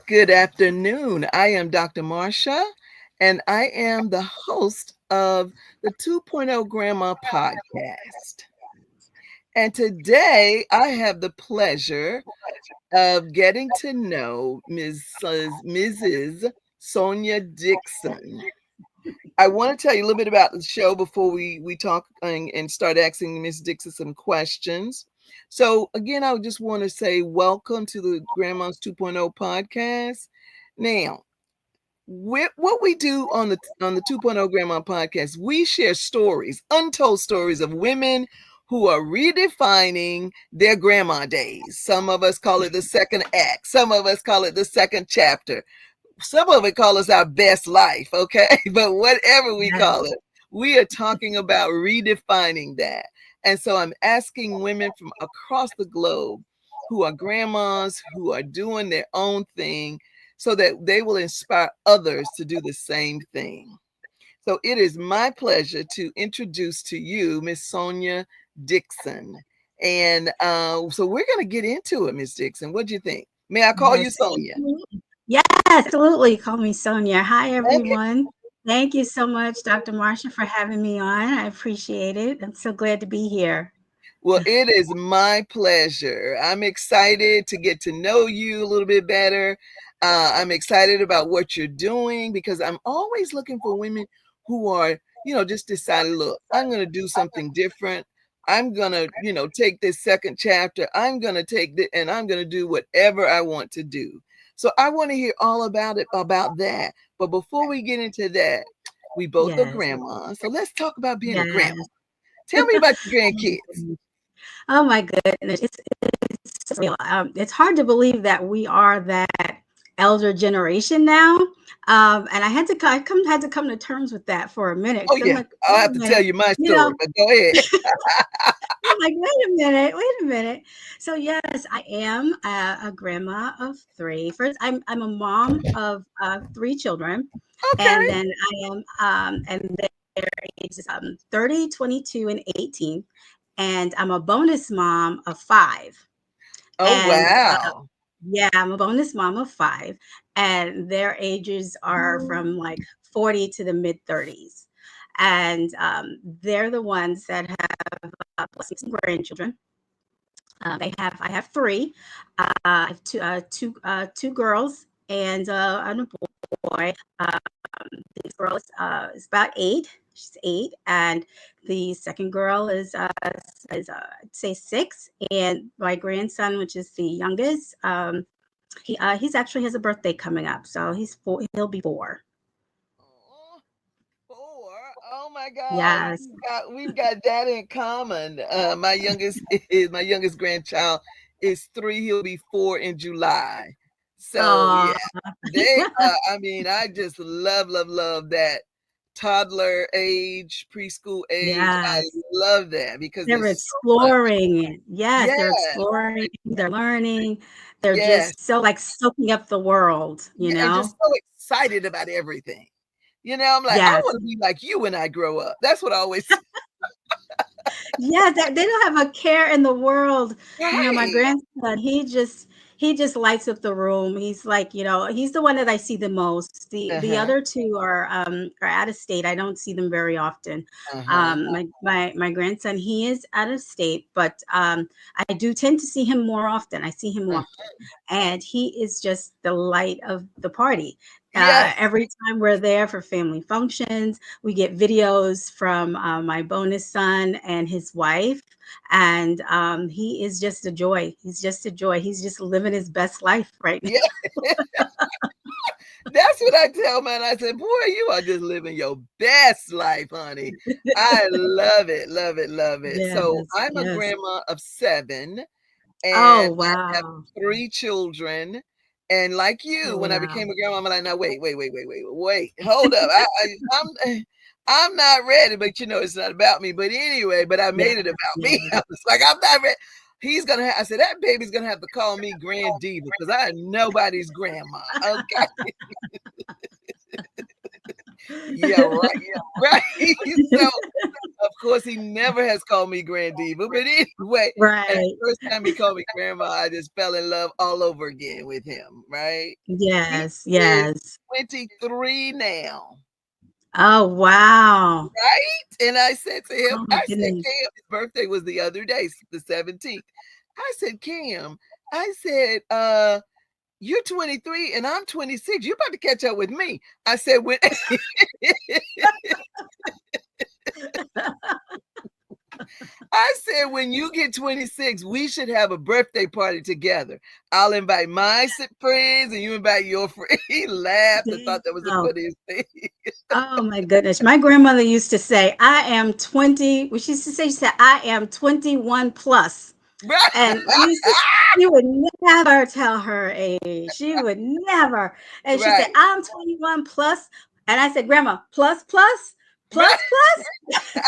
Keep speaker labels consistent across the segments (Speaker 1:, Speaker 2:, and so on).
Speaker 1: Good afternoon. I am Dr. Marsha, and I am the host of the 2.0 Grandma podcast. And today I have the pleasure of getting to know Mrs. Sonya Dixon. I want to tell you a little bit about the show before we talk and start asking Miss Dixon some questions. So again, I just want to say welcome to the Grandma's 2.0 podcast. Now, what we do on the 2.0 Grandma podcast, we share stories, untold stories of women who are redefining their grandma days. Some of us call it the second act. Some of us call it the second chapter. Some of it call us our best life, okay? But whatever we
Speaker 2: Yes.
Speaker 1: call it, we are talking about redefining that. And so I'm asking women from across the globe who are grandmas, who are doing their own thing, so that they will inspire others to do the same thing. So it is my pleasure to introduce to you Miss Sonya Dixon. And so we're going to get into it, Miss Dixon. What do you think? May I call you
Speaker 2: Yes.
Speaker 1: Sonya?
Speaker 2: Yes, absolutely. Call me Sonia. Hi,
Speaker 1: Okay.
Speaker 2: everyone. Thank you so much, Dr. Marsha, for having me on. I appreciate it. I'm so glad to be here.
Speaker 1: Well, it is my pleasure. I'm excited to get to know you a little bit better. I'm excited about what you're doing because I'm always looking for women who are, just decided, look, I'm going to do something different. I'm going to, take this second chapter. I'm going to take it and I'm going to do whatever I want to do. So I want to hear all about that. But before we get into that, we both are
Speaker 2: Yes.
Speaker 1: grandmas. So let's talk about being a grandma.
Speaker 2: Yes.
Speaker 1: Tell me about your grandkids.
Speaker 2: Oh my goodness, it's real. It's hard to believe that we are that elder generation now. And I had to had to come to terms with that for a minute
Speaker 1: Oh,
Speaker 2: because I'm
Speaker 1: yeah.
Speaker 2: like,
Speaker 1: I'll
Speaker 2: wait
Speaker 1: have
Speaker 2: a
Speaker 1: to tell
Speaker 2: minute,
Speaker 1: you my
Speaker 2: you
Speaker 1: story,
Speaker 2: know,
Speaker 1: but go ahead.
Speaker 2: I'm like, wait a minute. So yes, I am a grandma of three. First, I'm a mom of three children, and
Speaker 1: Okay.
Speaker 2: then I am and their ages 30, 22, and 18, and I'm a bonus mom of five.
Speaker 1: Oh,
Speaker 2: And
Speaker 1: wow.
Speaker 2: yeah, I'm a bonus mom of five, and their ages are from like 40 to the mid 30s. And they're the ones that have blessings and grandchildren. I have three. I have two girls and a boy. This girl is about eight. She's eight, and the second girl is I'd say six, and my grandson, which is the youngest, he's actually has a birthday coming up, so he's four. He'll be four.
Speaker 1: Oh, four. Oh my God.
Speaker 2: Yes.
Speaker 1: We've got that in common. My youngest is my youngest grandchild is three. He'll be four in July. So
Speaker 2: Oh,
Speaker 1: yeah, I mean, I just love that toddler age, preschool age. I
Speaker 2: yes.
Speaker 1: love that because
Speaker 2: They're
Speaker 1: there's so much.
Speaker 2: exploring. Yes,
Speaker 1: Yeah,
Speaker 2: they're exploring, they're learning, they're
Speaker 1: yes.
Speaker 2: just so, like, soaking up the world, you
Speaker 1: Yeah, and just
Speaker 2: know?
Speaker 1: so excited about everything. I'm like, I
Speaker 2: Yes.
Speaker 1: want to be like you when I grow up. That's what I always
Speaker 2: Yeah, they don't have a care in the world. You know, my
Speaker 1: right.
Speaker 2: grandson, he just lights up the room. He's like, he's the one that I see the most. The
Speaker 1: Uh-huh.
Speaker 2: other two are out of state. I don't see them very often.
Speaker 1: Uh-huh.
Speaker 2: My grandson, he is out of state, but I do tend to see him more often. I see him more
Speaker 1: Uh,
Speaker 2: often, and he is just the light of the party.
Speaker 1: yes.
Speaker 2: Every time we're there for family functions, we get videos from my bonus son and his wife, and he is just a joy. He's just a joy. He's just living his best life right now.
Speaker 1: Yeah. That's what I tell man. I said, boy, you are just living your best life, honey. I love it, love it, love it. So
Speaker 2: Yes,
Speaker 1: I'm a
Speaker 2: yes.
Speaker 1: grandma of seven
Speaker 2: Oh,
Speaker 1: and I have
Speaker 2: wow.
Speaker 1: three children. And like you,
Speaker 2: Oh,
Speaker 1: when I
Speaker 2: wow.
Speaker 1: became a grandma, I'm like, now wait, hold up. I'm not ready, but it's not about me. But anyway, but I
Speaker 2: Yes,
Speaker 1: made it about me.
Speaker 2: yes.
Speaker 1: I was like, I'm not ready. I said, that baby's gonna have to call me Grand Diva because I am nobody's grandma. Okay. Yeah, right. Right. So of course, he never has called me Grand Diva. But anyway, and the
Speaker 2: Right.
Speaker 1: first time he called me Grandma, I just fell in love all over again with him, right? He
Speaker 2: Yes,
Speaker 1: is
Speaker 2: yes.
Speaker 1: 23 now.
Speaker 2: Oh, wow.
Speaker 1: Right? And I said to him,
Speaker 2: Oh my
Speaker 1: I said,
Speaker 2: goodness.
Speaker 1: Cam, his birthday was the other day, the 17th. I said, Cam, I said, you're 23 and I'm 26. You're about to catch up with me. I said, when I said, when you get 26, we should have a birthday party together. I'll invite my friends and you invite your friends. He laughed
Speaker 2: There
Speaker 1: and
Speaker 2: you
Speaker 1: thought that was the
Speaker 2: go.
Speaker 1: funniest thing.
Speaker 2: Oh my goodness. My grandmother used to say, I am 20. Well, she used to say, she said, I am 21 plus.
Speaker 1: Right?
Speaker 2: And she would never tell her age. She would never. And she said,
Speaker 1: Right.
Speaker 2: I'm 21 plus. And I said, Grandma, plus, plus,
Speaker 1: Right.
Speaker 2: plus, plus.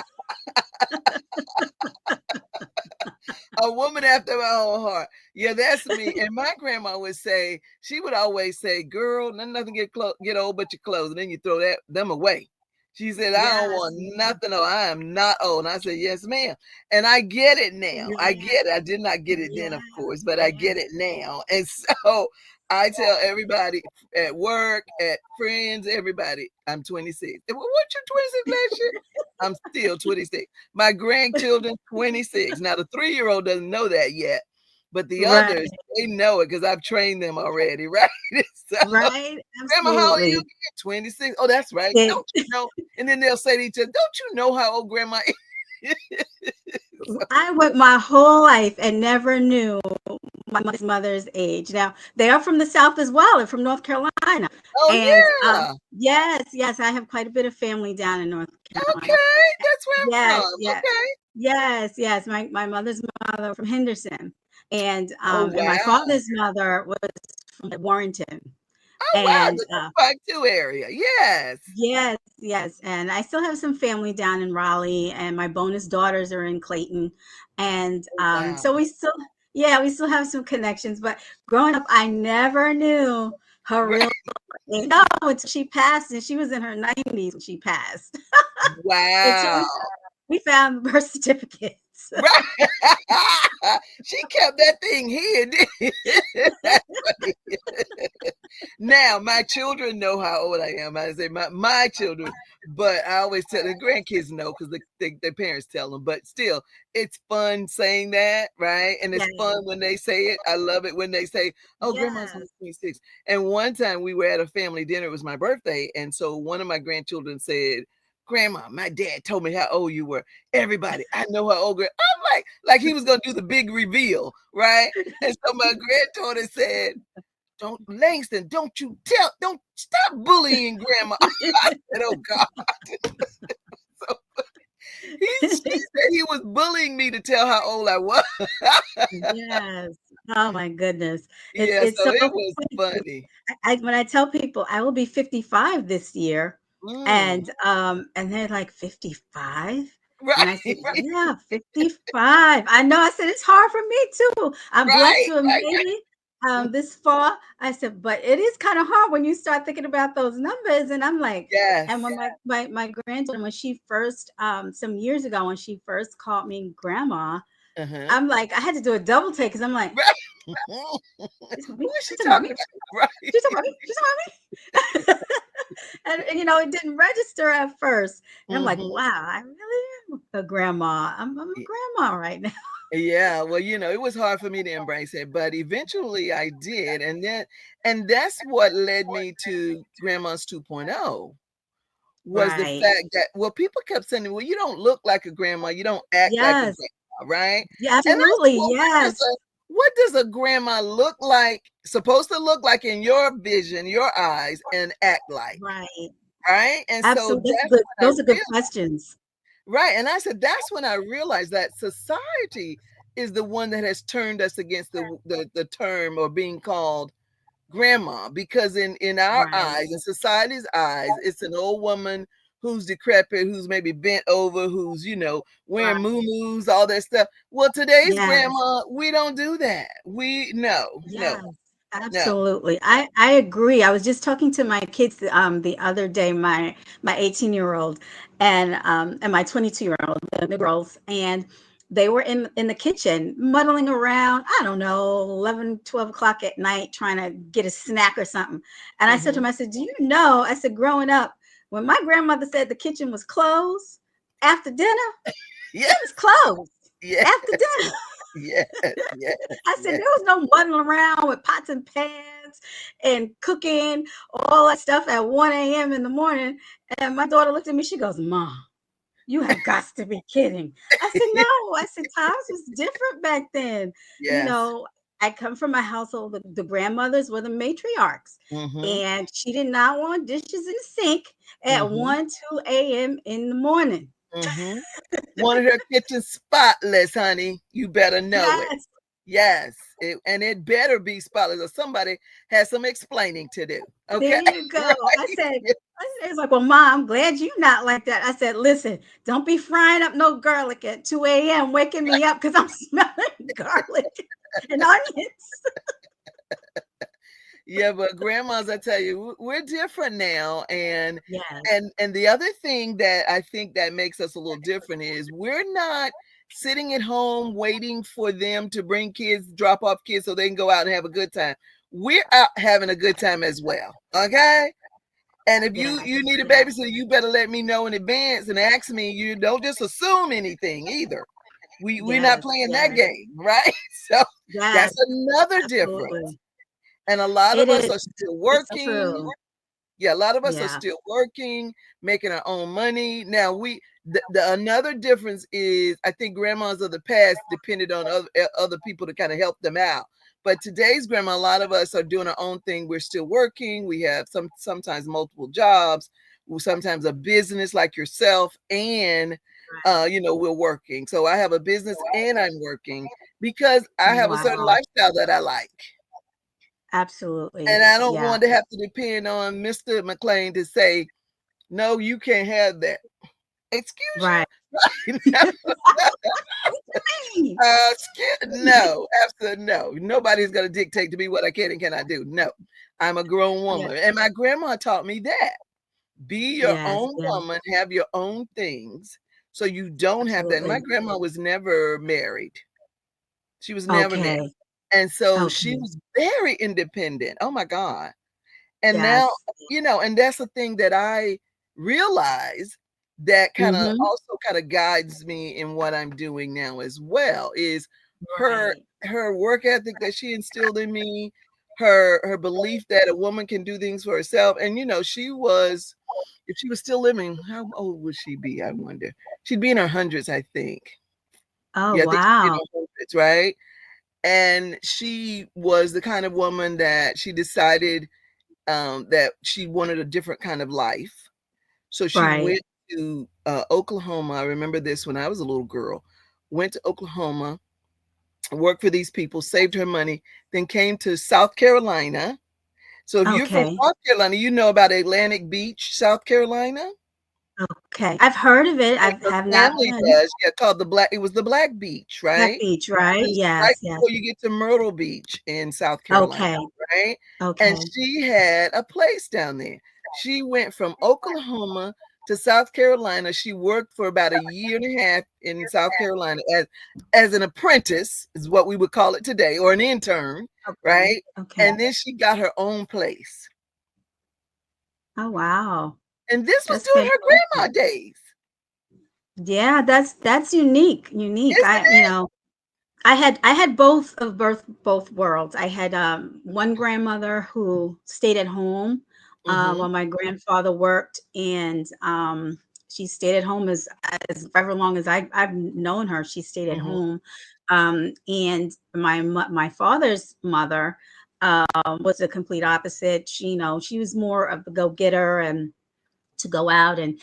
Speaker 1: A woman after my own heart. Yeah, that's me. And my grandma would say, she would always say, "Girl, nothing get old but your clothes," and then you throw them away. She said, "I don't
Speaker 2: Yes.
Speaker 1: want nothing old. I am not old." And I said, "Yes, ma'am." And I get it now. I
Speaker 2: Yes.
Speaker 1: get it. I did not get it then,
Speaker 2: Yes.
Speaker 1: of course, but I get
Speaker 2: Yes.
Speaker 1: it now. And so I tell everybody at work, at friends, everybody, I'm 26. Well, what you 26 last year? I'm still 26. My grandchildren, 26. Now, the 3-year-old doesn't know that yet, but the
Speaker 2: Right.
Speaker 1: others, they know it because I've trained them already, right? So,
Speaker 2: Right.
Speaker 1: Grandma, how old are you
Speaker 2: Absolutely.
Speaker 1: again? 26. Oh, that's right.
Speaker 2: It,
Speaker 1: Don't you know? And then they'll say to each other, don't you know how old Grandma is? So,
Speaker 2: I went my whole life and never knew my mother's age. Now, they are from the South as well. They're from North Carolina.
Speaker 1: oh,
Speaker 2: And
Speaker 1: yeah.
Speaker 2: yes, yes, I have quite a bit of family down in North Carolina.
Speaker 1: Okay. That's where I'm
Speaker 2: Yes,
Speaker 1: from.
Speaker 2: yes,
Speaker 1: Okay.
Speaker 2: yes, yes. My mother's mother from Henderson,
Speaker 1: Oh,
Speaker 2: and my
Speaker 1: wow.
Speaker 2: father's mother was from Warrenton,
Speaker 1: Oh, wow.
Speaker 2: and
Speaker 1: The 252 area. Yes.
Speaker 2: yes, yes, and I still have some family down in Raleigh, and my bonus daughters are in Clayton, and
Speaker 1: Oh, wow.
Speaker 2: so yeah, we still have some connections. But growing up, I never knew her
Speaker 1: Right.
Speaker 2: real age. No, until she passed, and she was in her 90s when she passed. Until
Speaker 1: Wow.
Speaker 2: we found birth certificates.
Speaker 1: Right. She kept that thing hid. That's funny. Now, my children know how old I am. I say my children, but I always tell the grandkids know because their parents tell them. But still, it's fun saying that, right? And it's
Speaker 2: Yes,
Speaker 1: fun when they say it. I love it when they say, "Oh, grandma's only
Speaker 2: yes.
Speaker 1: 26." And one time we were at a family dinner. It was my birthday, and so one of my grandchildren said, "Grandma, my dad told me how old you were." Everybody, I know how old. I'm like he was gonna do the big reveal, right? And so my granddaughter said, "Don't Langston, don't stop bullying grandma." I said, "Oh God." So she said he was bullying me to tell how old I was.
Speaker 2: Yes. Oh my goodness.
Speaker 1: Yeah,
Speaker 2: It's
Speaker 1: so
Speaker 2: so
Speaker 1: it was
Speaker 2: funny.
Speaker 1: funny.
Speaker 2: When I tell people I will be 55 this year,
Speaker 1: Mm,
Speaker 2: and they're like 55, and
Speaker 1: right,
Speaker 2: I said, yeah, 55. I know. I said it's hard for me too. I'm blessed
Speaker 1: right,
Speaker 2: to have
Speaker 1: right,
Speaker 2: made it this far. I said, but it is kind of hard when you start thinking about those numbers. And I'm like, and
Speaker 1: yes.
Speaker 2: when my granddaughter, when she first some years ago, when she first called me grandma,
Speaker 1: Uh-huh.
Speaker 2: I'm like, I had to do a double take because I'm like,
Speaker 1: Right.
Speaker 2: "It's
Speaker 1: Who
Speaker 2: mommy.
Speaker 1: is she
Speaker 2: She's talking about
Speaker 1: talking
Speaker 2: me.
Speaker 1: about? Right.
Speaker 2: She's talking about me. She's talking about me." And it didn't register at first. And I'm like,
Speaker 1: Mhm.
Speaker 2: wow, I really am a grandma. I'm a grandma right now.
Speaker 1: Yeah, well, it was hard for me to embrace it, but eventually I did. And that's what led me to Grandma's 2.0 was the
Speaker 2: Right.
Speaker 1: fact that well, people kept saying, "Well, you don't look like a grandma, you don't act like a
Speaker 2: Yes.
Speaker 1: grandma," right?
Speaker 2: Yeah,
Speaker 1: And I said,
Speaker 2: absolutely.
Speaker 1: "Well,
Speaker 2: Yes.
Speaker 1: what does a grandma look like, supposed to look like in your vision, your eyes, and act like?"
Speaker 2: Right.
Speaker 1: Right? And so
Speaker 2: Absolutely. That's
Speaker 1: that's
Speaker 2: good.
Speaker 1: when I
Speaker 2: Those are good questions.
Speaker 1: right, and I said that's when I realized that society is the one that has turned us against the term or being called grandma because in our
Speaker 2: Right.
Speaker 1: eyes, in society's eyes, it's an old woman who's decrepit, who's maybe bent over, who's wearing
Speaker 2: Right.
Speaker 1: moo-moos, all that stuff. Well, today's
Speaker 2: Yes.
Speaker 1: grandma, we don't do that. We no,
Speaker 2: Yes.
Speaker 1: no. No.
Speaker 2: Absolutely. I agree. I was just talking to my kids the other day, my 18-year-old and my 22-year-old, the girls, and they were in the kitchen muddling around, I don't know, 11, 12 o'clock at night trying to get a snack or something. And I said to
Speaker 1: Mhm.
Speaker 2: them, I said, "Do you know?" I said, "Growing up, when my grandmother said the kitchen was closed after dinner, it was
Speaker 1: Yes.
Speaker 2: closed
Speaker 1: Yes.
Speaker 2: after dinner."
Speaker 1: Yes. Yes.
Speaker 2: I said
Speaker 1: Yes.
Speaker 2: there was no muddling around with pots and pans and cooking all that stuff at 1 a.m. in the morning. And my daughter looked at me, she goes, "Mom, you have got to be kidding." I said, "No." I said, "Times was different back then." You
Speaker 1: Yes.
Speaker 2: know, I come from a household, the grandmothers were the matriarchs.
Speaker 1: Mhm.
Speaker 2: And she did not want dishes in the sink at
Speaker 1: Mhm.
Speaker 2: 1, 2 a.m. in the morning.
Speaker 1: Mhm. Wanted her kitchen spotless, honey. You better know it.
Speaker 2: Yes.
Speaker 1: Yes, and it better be spotless, or somebody has some explaining to do.
Speaker 2: There
Speaker 1: Okay,
Speaker 2: you go. I
Speaker 1: right?
Speaker 2: said,
Speaker 1: Yeah.
Speaker 2: it's like, "Well, Mom, I'm glad you not like that." I said, "Listen, don't be frying up no garlic at 2 a.m., waking me up because I'm smelling garlic and onions."
Speaker 1: Yeah, but grandmas, I tell you, we're different now, and
Speaker 2: Yes.
Speaker 1: and the other thing that I think that makes us a little different is we're not sitting at home waiting for them to bring kids, drop off kids so they can go out and have a good time. We're out having a good time as well. Okay. And if you
Speaker 2: Yes.
Speaker 1: need a
Speaker 2: Yes.
Speaker 1: babysitter, you better let me know in advance and ask me. You don't just assume anything either. We're not
Speaker 2: Yes.
Speaker 1: playing that
Speaker 2: Yes.
Speaker 1: game, right? So that's
Speaker 2: Yes.
Speaker 1: another difference.
Speaker 2: Absolutely.
Speaker 1: And a lot
Speaker 2: It
Speaker 1: of
Speaker 2: is.
Speaker 1: us are still
Speaker 2: It's so
Speaker 1: working.
Speaker 2: true.
Speaker 1: Yeah, a lot of us are
Speaker 2: Yeah.
Speaker 1: still working, making our own money. Now the another difference is I think grandmas of the past depended on other people to kind of help them out. But today's grandma, a lot of us are doing our own thing. We're still working. We have sometimes multiple jobs, sometimes a business like yourself, and we're working. So I have a business and I'm working because I have a certain
Speaker 2: Wow.
Speaker 1: lifestyle that I like.
Speaker 2: Absolutely.
Speaker 1: And I don't
Speaker 2: Yeah.
Speaker 1: want to have to depend on Mr. McLean to say, no, you can't have that. Excuse
Speaker 2: Right.
Speaker 1: you? No,
Speaker 2: What you mean?
Speaker 1: no, absolutely no. Nobody's going to dictate to me what I can and cannot do. No, I'm a grown
Speaker 2: Yeah.
Speaker 1: woman. And my grandma taught me that. Be your
Speaker 2: Yes.
Speaker 1: own
Speaker 2: Yeah.
Speaker 1: woman, have your own things so you don't have that. And my
Speaker 2: Absolutely.
Speaker 1: grandma was never married. She was never married.
Speaker 2: Okay.
Speaker 1: And so she
Speaker 2: Okay.
Speaker 1: was very independent. Oh my God. And now,
Speaker 2: Yes.
Speaker 1: and that's the thing that I realize that
Speaker 2: Mhm.
Speaker 1: kind of guides me in what I'm doing now as well is her
Speaker 2: Right.
Speaker 1: her work ethic that she instilled in me, her belief that a woman can do things for herself. And she was, if she was still living, how old would she be? I wonder. She'd be in her hundreds, I think.
Speaker 2: Oh,
Speaker 1: Yeah, I think she'd be in
Speaker 2: wow.
Speaker 1: her hundreds, right? And she was the kind of woman that she decided that she wanted a different kind of life. So she
Speaker 2: Right.
Speaker 1: went to Oklahoma. I remember this when I was a little girl. Went to Oklahoma, worked for these people, saved her money, then came to South Carolina. So if you're from
Speaker 2: Okay.
Speaker 1: South Carolina, you know about Atlantic Beach, South Carolina.
Speaker 2: Okay. I've heard of it.
Speaker 1: And
Speaker 2: I
Speaker 1: her
Speaker 2: have not
Speaker 1: family
Speaker 2: been.
Speaker 1: does. Yeah, called it was the Black Beach,
Speaker 2: Black
Speaker 1: right?
Speaker 2: Beach, right?
Speaker 1: Just right
Speaker 2: Yes, yes.
Speaker 1: before you get to Myrtle Beach in South Carolina,
Speaker 2: Okay.
Speaker 1: right? And
Speaker 2: Okay.
Speaker 1: she had a place down there. She went from Oklahoma to South Carolina. She worked for about a year and a half in South Carolina as an apprentice, is what we would call it today, or an intern,
Speaker 2: Okay.
Speaker 1: right?
Speaker 2: Okay.
Speaker 1: And then she got her own place.
Speaker 2: Oh, wow.
Speaker 1: And this was
Speaker 2: That's
Speaker 1: during her
Speaker 2: fantastic.
Speaker 1: grandma days,
Speaker 2: Yeah, that's unique. Unique.
Speaker 1: isn't
Speaker 2: I had both worlds. I had one grandmother who stayed at home
Speaker 1: it? Mm-hmm.
Speaker 2: while my grandfather worked, and she stayed at home as forever long as I've known her. She stayed at
Speaker 1: Mm-hmm.
Speaker 2: home, and my father's mother was the complete opposite. She was more of the go getter and to go out and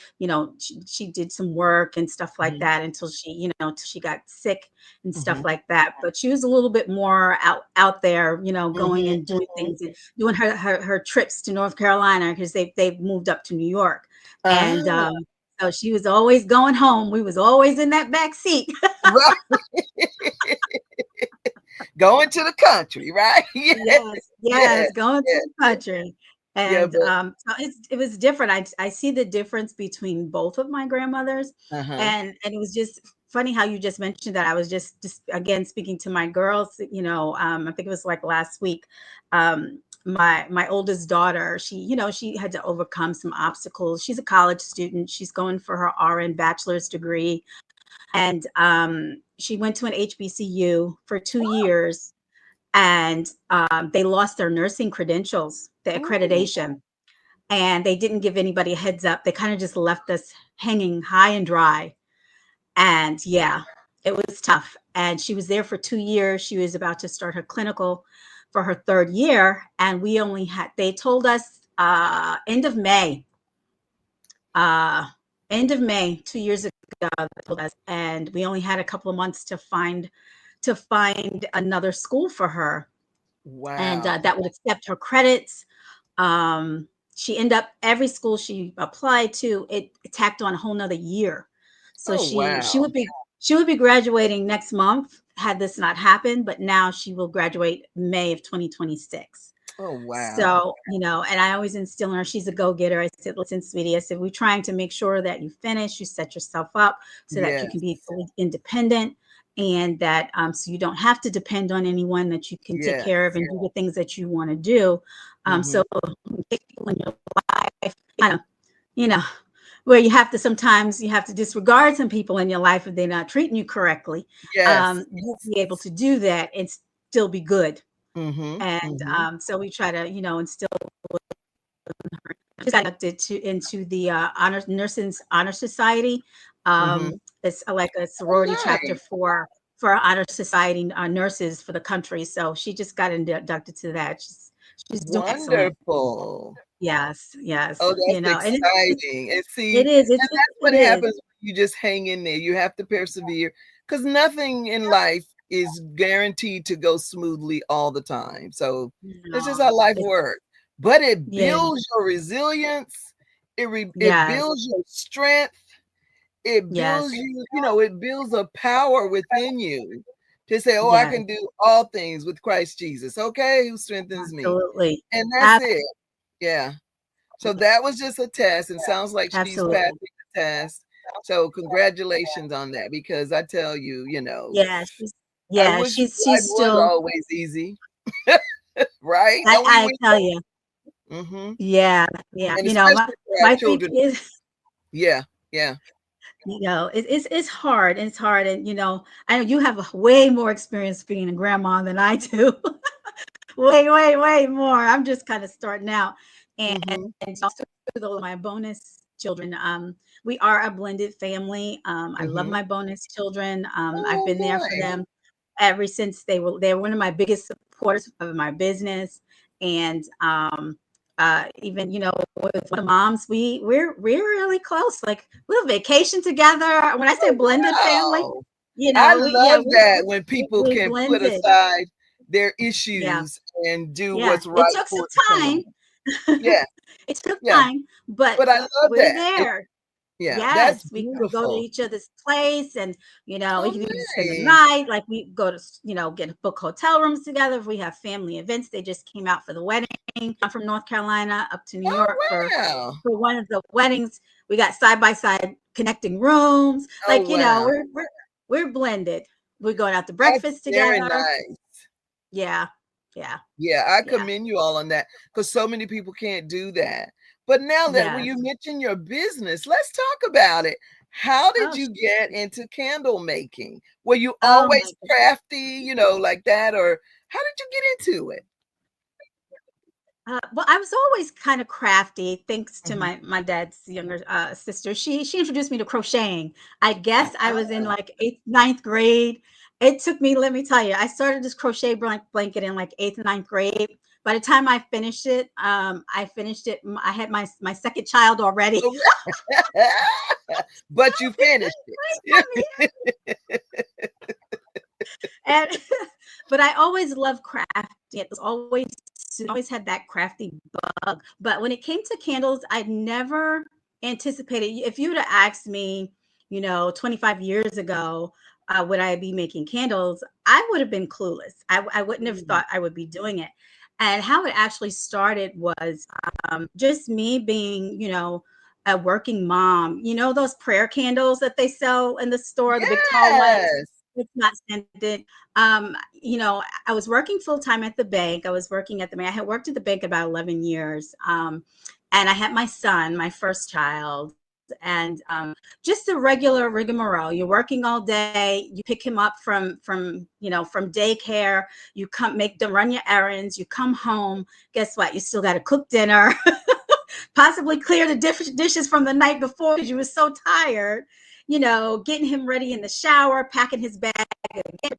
Speaker 2: she did some work and stuff like
Speaker 1: Mm-hmm.
Speaker 2: that until till she got sick and stuff
Speaker 1: Mm-hmm.
Speaker 2: like that. But she was a little bit more out there, going and doing
Speaker 1: Mm-hmm.
Speaker 2: things and doing her trips to North Carolina because they've moved up to New York. And
Speaker 1: Ah,
Speaker 2: so she was always going home. We was always in that back seat.
Speaker 1: right. going to the country, right? Yes,
Speaker 2: Yes,
Speaker 1: yes,
Speaker 2: yes, going to
Speaker 1: yes,
Speaker 2: the
Speaker 1: yes.
Speaker 2: country.
Speaker 1: Yeah,
Speaker 2: And
Speaker 1: but
Speaker 2: so it was different. I see the difference between both of my grandmothers,
Speaker 1: uh-huh.
Speaker 2: and it was just funny how you just mentioned that. I was just again speaking to my girls. I think it was like last week. My oldest daughter, she had to overcome some obstacles. She's a college student. She's going for her RN bachelor's degree, and she went to an HBCU for 2 years, and they lost their nursing credentials, the
Speaker 1: Ooh,
Speaker 2: accreditation, and they didn't give anybody a heads up. They kind of just left us hanging high and dry. And yeah, it was tough. And she was there for 2 years. She was about to start her clinical for her third year. And they told us uh, end of May, 2 years ago, they told us. And we only had a couple of months to find another school for her, and
Speaker 1: wow.
Speaker 2: that would accept her credits. Um, she ended up every school she applied to, it tacked on a whole nother year. So
Speaker 1: Oh,
Speaker 2: she would be graduating next month had this not happened, but now she will graduate May of 2026.
Speaker 1: oh, wow.
Speaker 2: So, and I always instill in her, she's a go-getter. I said, listen, sweetie, I said, we're trying to make sure that you finish, you set yourself up so that you can
Speaker 1: Yes,
Speaker 2: be fully independent, and that so you don't have to depend on anyone, that you can take
Speaker 1: yes.
Speaker 2: care of and do the things that you want to do.
Speaker 1: Mm-hmm.
Speaker 2: So people in your life, kind of, you know, where you have to disregard some people in your life if they're not treating you correctly.
Speaker 1: Yes.
Speaker 2: You'll be able to do that and still be good.
Speaker 1: Mm-hmm.
Speaker 2: And
Speaker 1: Mm-hmm.
Speaker 2: so we try to, instill. She got inducted into the honor nurses honor society.
Speaker 1: Mm-hmm.
Speaker 2: It's like a
Speaker 1: Oh,
Speaker 2: sorority chapter
Speaker 1: nice.
Speaker 2: for honor society nurses for the country. So she just got inducted to that. She's doing excellent.
Speaker 1: Wonderful.
Speaker 2: Yes, yes.
Speaker 1: Oh, that's
Speaker 2: And
Speaker 1: exciting. And see,
Speaker 2: it is.
Speaker 1: and that's
Speaker 2: It
Speaker 1: what
Speaker 2: is.
Speaker 1: happens when you just hang in there. You have to persevere because nothing in life is guaranteed to go smoothly all the time. So it's just
Speaker 2: No,
Speaker 1: how life
Speaker 2: it's
Speaker 1: works. But it
Speaker 2: yeah,
Speaker 1: builds your resilience. It
Speaker 2: yes,
Speaker 1: builds your strength. It builds
Speaker 2: yes,
Speaker 1: you, it builds a power within you to say, "Oh, I
Speaker 2: yes,
Speaker 1: can do all things with Christ Jesus." Okay, who strengthens me.
Speaker 2: absolutely,
Speaker 1: And that's it. Yeah. So that was just a test, and sounds like she's passing
Speaker 2: absolutely.
Speaker 1: the test. So congratulations on that, because I tell you,
Speaker 2: Yeah,
Speaker 1: I
Speaker 2: yeah,
Speaker 1: wish life
Speaker 2: she's
Speaker 1: was
Speaker 2: still.
Speaker 1: always easy, right?
Speaker 2: I
Speaker 1: Don't we
Speaker 2: I
Speaker 1: wish
Speaker 2: tell you,
Speaker 1: that?
Speaker 2: yeah, yeah.
Speaker 1: And
Speaker 2: My
Speaker 1: especially for our
Speaker 2: my thing
Speaker 1: children.
Speaker 2: is,
Speaker 1: Yeah, yeah.
Speaker 2: it's hard. It's hard, and I know you have a way more experience being a grandma than I do. Way, way, way more. I'm just kind of starting out, and
Speaker 1: Mm-hmm.
Speaker 2: also my bonus children. We are a blended family. I love
Speaker 1: Mm-hmm.
Speaker 2: my bonus children. I've
Speaker 1: Oh,
Speaker 2: been there for
Speaker 1: nice.
Speaker 2: them ever since they were one of my biggest supporters of my business, and even with the moms, we're really close. Like we'll vacation together. When I say
Speaker 1: Oh,
Speaker 2: blended family,
Speaker 1: wow. I
Speaker 2: we yeah
Speaker 1: love
Speaker 2: we
Speaker 1: that when
Speaker 2: we,
Speaker 1: people
Speaker 2: we
Speaker 1: can put
Speaker 2: blended.
Speaker 1: aside their
Speaker 2: Yeah,
Speaker 1: issues and do
Speaker 2: yeah.
Speaker 1: what's
Speaker 2: It
Speaker 1: right
Speaker 2: took some
Speaker 1: for the
Speaker 2: time.
Speaker 1: family. Yeah,
Speaker 2: It took
Speaker 1: yeah.
Speaker 2: time, but
Speaker 1: But I love
Speaker 2: we're
Speaker 1: that.
Speaker 2: there.
Speaker 1: Yeah, that's
Speaker 2: Yes, we go to
Speaker 1: beautiful.
Speaker 2: each other's place, and we
Speaker 1: Oh,
Speaker 2: can even spend the
Speaker 1: nice.
Speaker 2: night. Like we go to get book hotel rooms together. If we have family events, they just came out for the wedding. I'm from North Carolina up to New
Speaker 1: Oh,
Speaker 2: York
Speaker 1: wow.
Speaker 2: for one of the weddings. We got side by side connecting rooms.
Speaker 1: Oh,
Speaker 2: Like
Speaker 1: wow.
Speaker 2: we're blended. We're going out to
Speaker 1: That's
Speaker 2: breakfast
Speaker 1: very
Speaker 2: together.
Speaker 1: nice.
Speaker 2: Yeah, yeah,
Speaker 1: Yeah, I
Speaker 2: yeah.
Speaker 1: commend you all on that, because so many people can't do that. But now that when
Speaker 2: Yes.
Speaker 1: you mention your business, let's talk about it. How did
Speaker 2: Oh,
Speaker 1: you get into candle making? Were you
Speaker 2: oh my
Speaker 1: always crafty, like that, or how did you get into it?
Speaker 2: Well, I was always kind of crafty, thanks to
Speaker 1: Mhm.
Speaker 2: my dad's younger sister. She introduced me to crocheting. I guess I was in like eighth, ninth grade. It took me, let me tell you, I started this crochet blanket in like eighth, ninth grade. By the time I finished it. I had my second child already.
Speaker 1: Oh, but you finished it.
Speaker 2: And but I always loved crafting. It was always had that crafty bug. But when it came to candles, I never anticipated. If you would have asked me, 25 years ago, would I be making candles, I would have been clueless. I wouldn't have
Speaker 1: Mm.
Speaker 2: thought I would be doing it. And how it actually started was just me being, a working mom. You know those prayer candles that they sell in the store, the big tall ones?
Speaker 1: Yes.
Speaker 2: It's not scented. I was working full time at the bank. I was working at the bank. I had worked at the bank about 11 years. And I had my son, my first child, and just a regular rigmarole. You're working all day. You pick him up from daycare. You come make them run your errands. You come home. Guess what? You still got to cook dinner, possibly clear the dishes from the night before because you were so tired. Getting him ready in the shower, packing his bag,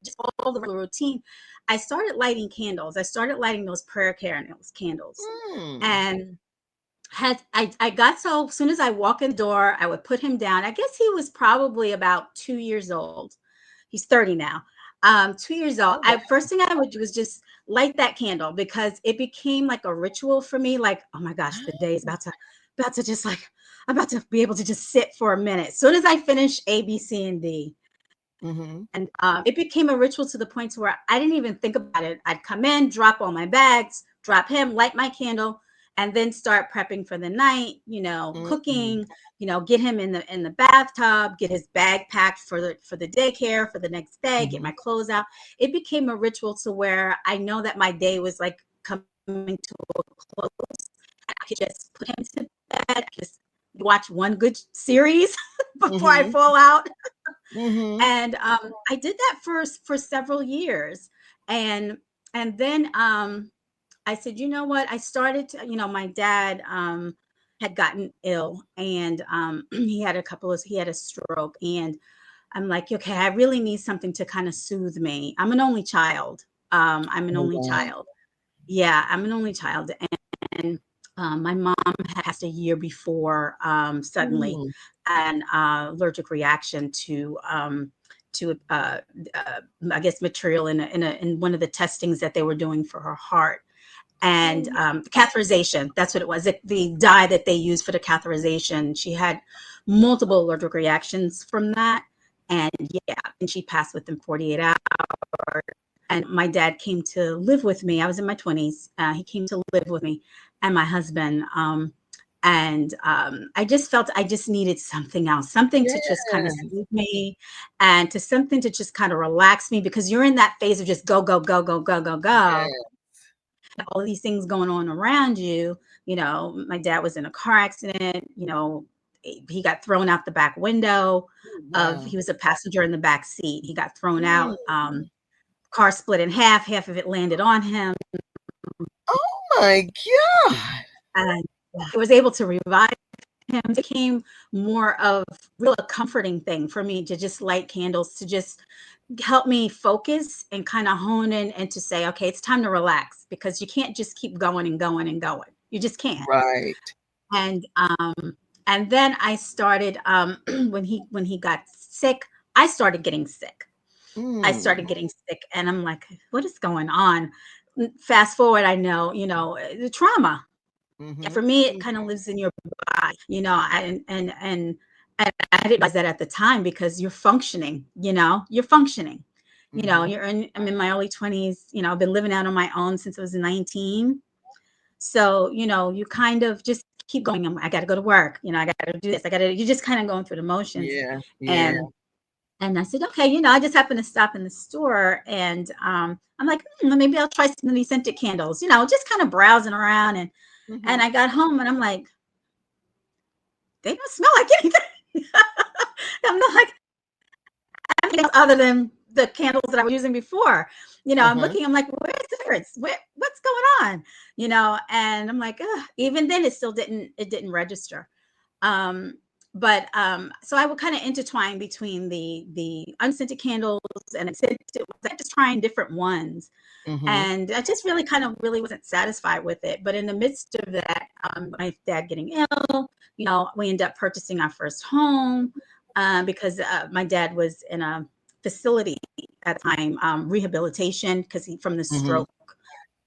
Speaker 2: just all the routine. I started lighting candles. I started lighting those prayer candles,
Speaker 1: Mm.
Speaker 2: and I got, so as soon as I walk in the door, I would put him down. I guess he was probably about 2 years old. He's 30 now. 2 years old.
Speaker 1: Oh, wow.
Speaker 2: First thing I would do was just light that candle because it became like a ritual for me. Like, oh my gosh, the day is about to just like, I'm about to be able to just sit for a minute. As soon as I finish A, B, C, and D,
Speaker 1: Mhm.
Speaker 2: and it became a ritual to the point to where I didn't even think about it. I'd come in, drop all my bags, drop him, light my candle, and then start prepping for the night.
Speaker 1: Mm.
Speaker 2: Cooking. Get him in the bathtub, get his bag packed for the daycare for the next day, get
Speaker 1: Mhm.
Speaker 2: my clothes out. It became a ritual to where I know that my day was like coming to a close. I could just put him to bed, just watch one good series before I
Speaker 1: Mhm.
Speaker 2: fall out.
Speaker 1: Mhm.
Speaker 2: And I did that for several years, and then I said, you know what? I started to, my dad had gotten ill, and he had a stroke, and I'm like, okay, I really need something to kind of soothe me. I'm an only child. I'm an
Speaker 1: Oh,
Speaker 2: only
Speaker 1: wow.
Speaker 2: child. Yeah, I'm an only child, and my mom had passed a year before, suddenly,
Speaker 1: Mm.
Speaker 2: an allergic reaction to I guess material in one of the testings that they were doing for her heart,
Speaker 1: Oh,
Speaker 2: and
Speaker 1: no.
Speaker 2: catheterization. That's what it was. The dye that they used for the catheterization. She had multiple allergic reactions from that, and yeah, and she passed within 48 hours. And my dad came to live with me. I was in my 20s. He came to live with me and my husband. And I just felt I just needed something else, something to just kind of
Speaker 1: Yes.
Speaker 2: soothe me, and to something to just kind of relax me, because you're in that phase of just go, go, go, go, go, go, go.
Speaker 1: Yeah.
Speaker 2: All these things going on around you. My dad was in a car accident. He got thrown out the back window.
Speaker 1: Oh,
Speaker 2: He
Speaker 1: wow.
Speaker 2: was a passenger in the back seat. He got thrown
Speaker 1: Mm.
Speaker 2: out. Car split in half of it landed on him,
Speaker 1: Oh my god.
Speaker 2: and he was able to revive him. It became more of real a comforting thing for me to just light candles, to just help me focus and kind of hone in, and to say, okay, it's time to relax, because you can't just keep going and going and going. You just can't.
Speaker 1: Right.
Speaker 2: And then I started, when he got sick, I started getting sick. I
Speaker 1: Mm.
Speaker 2: started getting sick, and I'm like, what is going on? Fast forward, I know, the trauma. For
Speaker 1: Mhm.
Speaker 2: me, it
Speaker 1: Mm.
Speaker 2: kind of lives in your body, and I didn't realize that at the time, because you're functioning, you're functioning.
Speaker 1: Mhm.
Speaker 2: I'm in my early 20s. I've been living out on my own since I was 19. So, you kind of just keep going. I got to go to work. I got to do this. you're just kind of going through the motions.
Speaker 1: Yeah. Yeah.
Speaker 2: And I said, okay, I just happened to stop in the store, and I'm like, maybe I'll try some of these scented candles, just kind of browsing around. And
Speaker 1: Mhm.
Speaker 2: I got home, and I'm like, they don't smell like anything. I'm not like anything else other than the candles that I was using before. I'm
Speaker 1: Uh-huh.
Speaker 2: looking, I'm like, where's the difference? What's going on? And I'm like, ugh. Even then it didn't register. Um, but so I would kind of intertwine between the unscented candles and the scented ones. I just trying different ones.
Speaker 1: Mhm.
Speaker 2: And I just really kind of really wasn't satisfied with it. But in the midst of that, my dad getting ill, we ended up purchasing our first home, because my dad was in a facility at the time, rehabilitation, because he from the
Speaker 1: Mhm.
Speaker 2: stroke.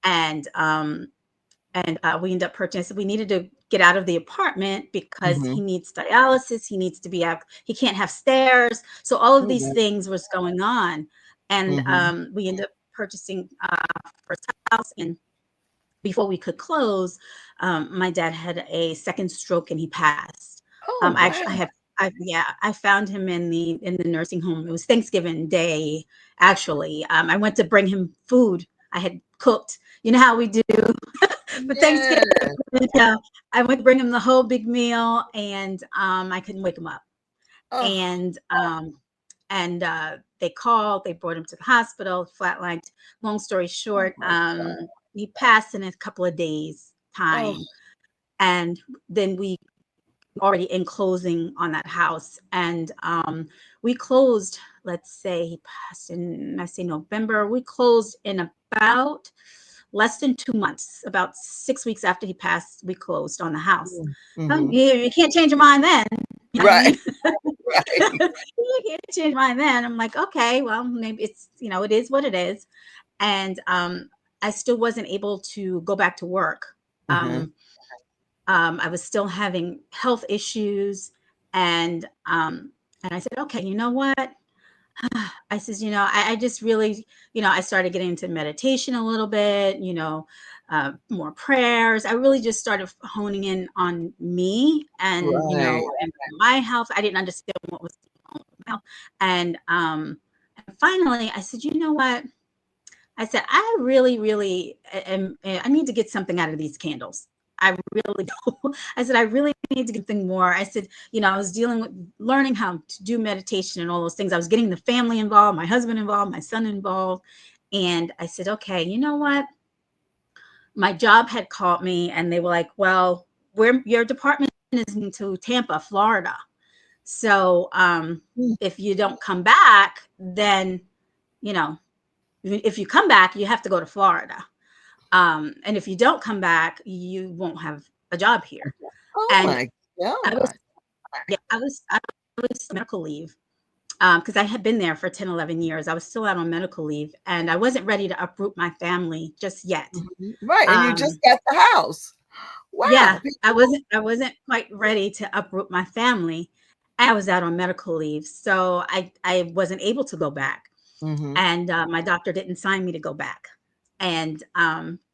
Speaker 2: And we ended up purchasing. We needed to get out of the apartment because he
Speaker 1: Mhm.
Speaker 2: needs dialysis. He needs to be out. He can't have stairs. So all of
Speaker 1: Oh,
Speaker 2: these
Speaker 1: wow.
Speaker 2: things was going on, and
Speaker 1: Mhm.
Speaker 2: we ended up purchasing first house. And before we could close, my dad had a second stroke and he passed.
Speaker 1: Oh,
Speaker 2: I
Speaker 1: wow.
Speaker 2: have, yeah, I found him in the nursing home. It was Thanksgiving Day, actually. I went to bring him food I had cooked. You know how we do for Thanksgiving.
Speaker 1: Yeah.
Speaker 2: Yeah, I went to bring him the whole big meal, and I couldn't wake him up.
Speaker 1: Oh,
Speaker 2: And they called. They brought him to the hospital. Flatlined. Long story
Speaker 1: oh
Speaker 2: short,
Speaker 1: my God.
Speaker 2: he passed in a couple of days
Speaker 1: Oh,
Speaker 2: time, and then we already in closing on that house, and we closed. Let's say he passed in, I say November. We closed in about less than 2 months. About 6 weeks after he passed, we closed on the house.
Speaker 1: mm, mhm.
Speaker 2: You can't change your mind then. You know what I
Speaker 1: Right,
Speaker 2: mean?
Speaker 1: right.
Speaker 2: You can't change mine then. I'm like, okay, well, maybe it's, it is what it is. And I still wasn't able to go back to work.
Speaker 1: Mhm.
Speaker 2: Um, I was still having health issues. And I said, okay, you know what? I says, I just really, I started getting into meditation a little bit, more prayers. I really just started honing in on me and,
Speaker 1: Right.
Speaker 2: and my health. I didn't understand what was going on with my health. And finally I said, you know what? I said, I really, really I need to get something out of these candles. I really do. I said, I really need to get something more. I said, I was dealing with learning how to do meditation and all those things. I was getting the family involved, my husband involved, my son involved. And I said, okay, you know what? My job had called me and they were like, well, your department is into Tampa, Florida. So
Speaker 1: Mm,
Speaker 2: if you don't come back, then, you know, if you come back, you have to go to Florida. And if you don't come back, you won't have a job here.
Speaker 1: oh
Speaker 2: And
Speaker 1: my
Speaker 2: I was,
Speaker 1: god.
Speaker 2: yeah, I was medical leave because I had been there for 10, 11 years. I was still out on medical leave and I wasn't ready to uproot my family just yet.
Speaker 1: Mhm. Right, and you
Speaker 2: Um,
Speaker 1: just got the house.
Speaker 2: yeah,
Speaker 1: Wow.
Speaker 2: I wasn't quite ready to uproot my family. I was out on medical leave, so I wasn't able to go back.
Speaker 1: Mhm.
Speaker 2: And my doctor didn't sign me to go back. And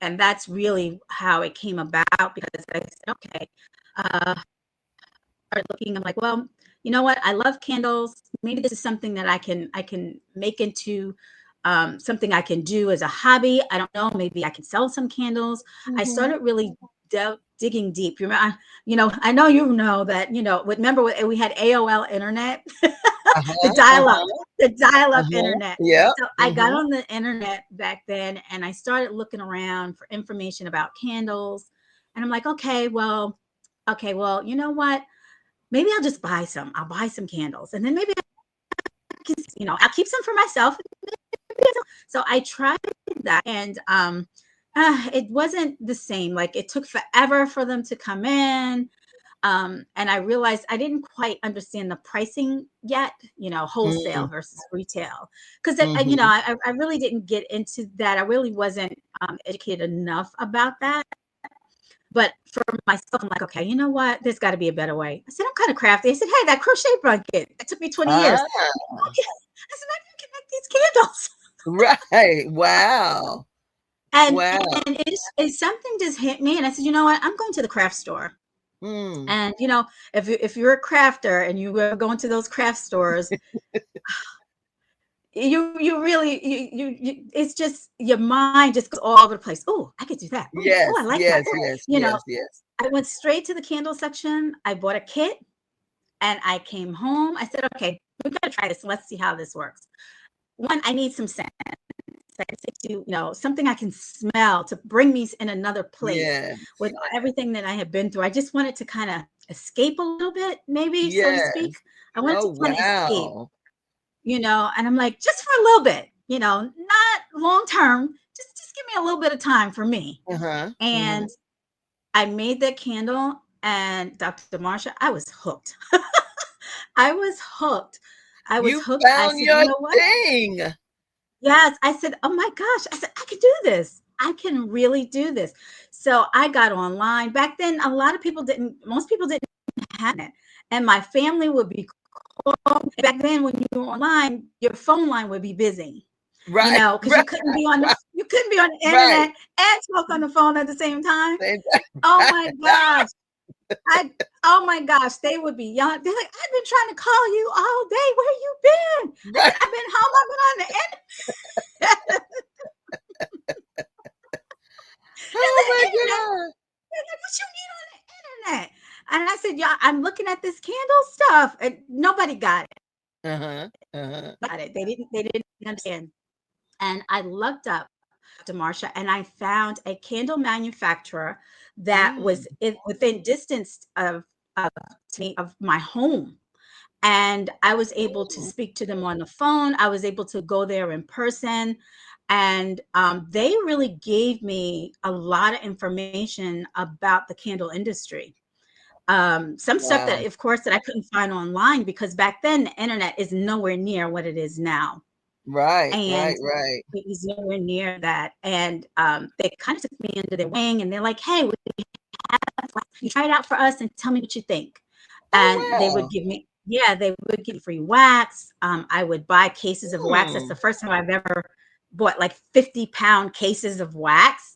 Speaker 2: that's really how it came about because I said, okay, started looking. I'm like, well, you know what? I love candles. Maybe this is something that I can make into something I can do as a hobby. I don't know. Maybe I can sell some candles. I
Speaker 1: Mhm.
Speaker 2: started really digging deep. You remember, I know you know that. Remember we had AOL internet, the
Speaker 1: Uh-huh,
Speaker 2: dial-up,
Speaker 1: uh-huh,
Speaker 2: the dial-up
Speaker 1: uh-huh.
Speaker 2: internet.
Speaker 1: Yep.
Speaker 2: So I got
Speaker 1: Mhm.
Speaker 2: on the internet back then, and I started looking around for information about candles. And I'm like, okay, well, you know what? Maybe I'll just buy some. I'll buy some candles, and then maybe I can, I'll keep some for myself. So I tried that, and it wasn't the same. Like it took forever for them to come in. And I realized I didn't quite understand the pricing yet, wholesale
Speaker 1: Mm,
Speaker 2: versus retail. Because,
Speaker 1: mhm.
Speaker 2: I really didn't get into that. I really wasn't educated enough about that. But for myself, I'm like, okay, you know what? There's got to be a better way. I said, I'm kind of crafty. I said, hey, that crochet blanket, it took me 20 years.
Speaker 1: Ah,
Speaker 2: I said, maybe I can make these candles.
Speaker 1: right. Wow.
Speaker 2: And
Speaker 1: Wow.
Speaker 2: and it's something just hit me. And I said, you know what? I'm going to the craft store.
Speaker 1: Mm.
Speaker 2: And if you're a crafter and you ever go into those craft stores, you really it's just your mind just goes all over the place. Oh, I could do that. Oh, I
Speaker 1: Yes,
Speaker 2: like that.
Speaker 1: yes,
Speaker 2: Oh,
Speaker 1: yes, yes, yes.
Speaker 2: I went straight to the candle section. I bought a kit and I came home. I said, okay, we got to try this. Let's see how this works. One, I need some scent. I to, something I can smell to bring me in another place
Speaker 1: Yeah.
Speaker 2: with everything that I have been through. I just wanted to kind of escape a little bit, maybe, so to speak.
Speaker 1: Yes.
Speaker 2: I wanted
Speaker 1: Oh,
Speaker 2: to kind of escape,
Speaker 1: wow.
Speaker 2: and I'm like, just for a little bit, not long term, just give me a little bit of time for me.
Speaker 1: Uh-huh, mhm.
Speaker 2: And I made that candle, and Dr. Marsha, I was hooked. I was hooked. I was
Speaker 1: You
Speaker 2: hooked. I
Speaker 1: found
Speaker 2: said, you
Speaker 1: your
Speaker 2: know what?
Speaker 1: thing.
Speaker 2: Yes, I said, "Oh my gosh." I said, "I could do this. I can really do this. So I got online. Back then, a lot of people didn't, most people didn't have it. And my family would be calling. Back then, when you were online, your phone line would be busy,
Speaker 1: Right,
Speaker 2: because
Speaker 1: right,
Speaker 2: you couldn't be on the
Speaker 1: right.
Speaker 2: internet and talk on the phone at the same time.
Speaker 1: Same
Speaker 2: Oh
Speaker 1: time.
Speaker 2: my gosh. I oh my gosh, they would be young. They're like, I've been trying to call you all day. Where you been? I said,
Speaker 1: Right.
Speaker 2: I've been home. I've been on the internet. It's
Speaker 1: Oh
Speaker 2: the
Speaker 1: my
Speaker 2: internet.
Speaker 1: God.
Speaker 2: They're like, what you need on the internet? And I said, yeah, I'm looking at this candle stuff. And nobody got it.
Speaker 1: Uh-huh. Uh-huh.
Speaker 2: Got it. They didn't understand. And I looked up Dr. Marsha and I found a candle manufacturer that
Speaker 1: Mm.
Speaker 2: was within distance of to me of my home. And I was able to
Speaker 1: Mm.
Speaker 2: speak to them on the phone. I was able to go there in person. And they really gave me a lot of information about the candle industry. Some stuff that,
Speaker 1: Wow.
Speaker 2: of course, that I couldn't find online because back then the internet is nowhere near what it is now.
Speaker 1: Right,
Speaker 2: And
Speaker 1: right, right.
Speaker 2: it was nowhere near that. And they kind of took me under their wing and they're like, hey, you try it out for us and tell me what you think. And they would
Speaker 1: Oh,
Speaker 2: give me, yeah, they would give me free wax. I would buy cases of wax. That's
Speaker 1: wow.
Speaker 2: the first time I've ever bought like 50-pound cases of wax,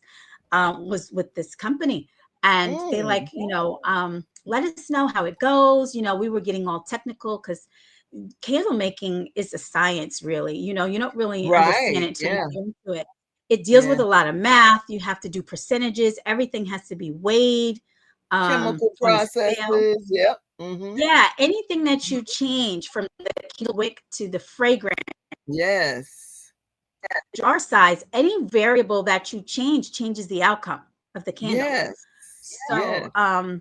Speaker 2: was with this company. And they like,
Speaker 1: Mm.
Speaker 2: let us know how it goes. We were getting all technical because candle making is a science, really. You don't really understand
Speaker 1: Right.
Speaker 2: it until you
Speaker 1: Yeah.
Speaker 2: get into it. It deals with
Speaker 1: Yeah.
Speaker 2: a lot of math. You have to do percentages. Everything has to be weighed
Speaker 1: Chemical
Speaker 2: on a scale.
Speaker 1: processes. Yep. Mm-hmm.
Speaker 2: Yeah, anything that you change from the candle wick to the fragrance,
Speaker 1: Yes.
Speaker 2: jar size, any variable that you change changes the outcome of the candle.
Speaker 1: Yes.
Speaker 2: So
Speaker 1: Yes.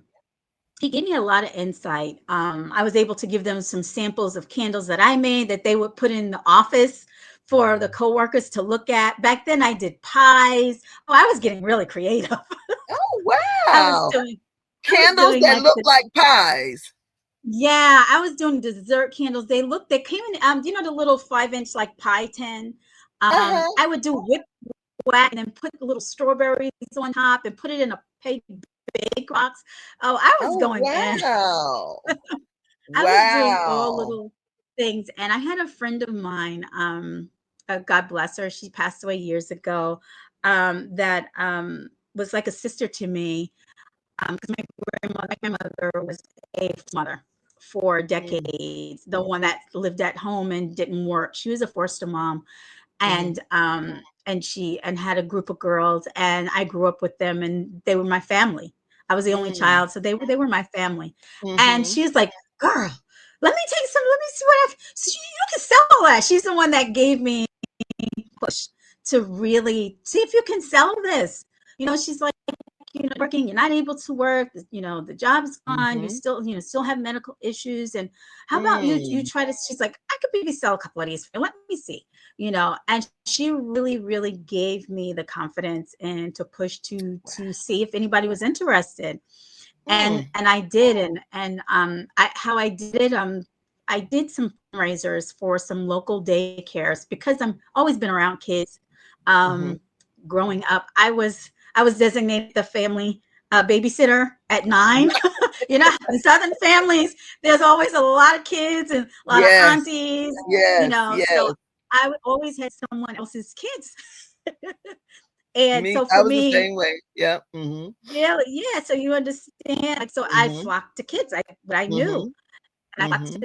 Speaker 2: he gave me a lot of insight. I was able to give them some samples of candles that I made that they would put in the office for the coworkers to look at. Back then, I did pies. Oh, I was getting really creative.
Speaker 1: Oh,
Speaker 2: I was
Speaker 1: wow.
Speaker 2: doing, I was
Speaker 1: Candles
Speaker 2: doing
Speaker 1: that
Speaker 2: like
Speaker 1: look
Speaker 2: the
Speaker 1: like pies.
Speaker 2: yeah, I was doing dessert candles. They came in, the little 5-inch like pie tin.
Speaker 1: Uh-huh.
Speaker 2: I would do whipped wax and then put the little strawberries on top and put it in a paper bake box. Oh, I was
Speaker 1: Oh,
Speaker 2: going in.
Speaker 1: wow.
Speaker 2: I was doing all
Speaker 1: Wow.
Speaker 2: little things. And I had a friend of mine, God bless her, she passed away years ago, that was like a sister to me. Because my grandmother was a mother for
Speaker 1: Mm.
Speaker 2: decades, the one that lived at home and didn't work. She was a foster mom,
Speaker 1: Mhm.
Speaker 2: and had a group of girls, and I grew up with them, and they were my family. I was the only
Speaker 1: Mm.
Speaker 2: child, so they were my family. And
Speaker 1: Mhm.
Speaker 2: she was like, "Girl, let me take some. Let me see what I. So you can sell that." She's the one that gave me push to really see if you can sell this. She's like, working, you're not able to work, the job is gone, you
Speaker 1: Mhm.
Speaker 2: still have medical issues. And how about you
Speaker 1: Mm.
Speaker 2: try to, she's like, I could maybe sell a couple of these. Let me see, and she really, really gave me the confidence and to push to see if anybody was interested.
Speaker 1: Mm.
Speaker 2: And I did. And how I did it, I did some fundraisers for some local daycares because I'm always been around kids.
Speaker 1: Mhm.
Speaker 2: um Growing up, I was designated the family babysitter at 9. In Southern families, there's always a lot of kids and a lot of
Speaker 1: Yes.
Speaker 2: aunties,
Speaker 1: Yes.
Speaker 2: so
Speaker 1: Yes.
Speaker 2: I would always have someone else's kids. And
Speaker 1: Me,
Speaker 2: so
Speaker 1: I
Speaker 2: for
Speaker 1: was the
Speaker 2: me,
Speaker 1: same way. Yep. Mhm.
Speaker 2: really, yeah, so you understand. Like, so I
Speaker 1: Mhm.
Speaker 2: flocked to kids, what I knew.
Speaker 1: Mhm.
Speaker 2: And I talked
Speaker 1: Mhm.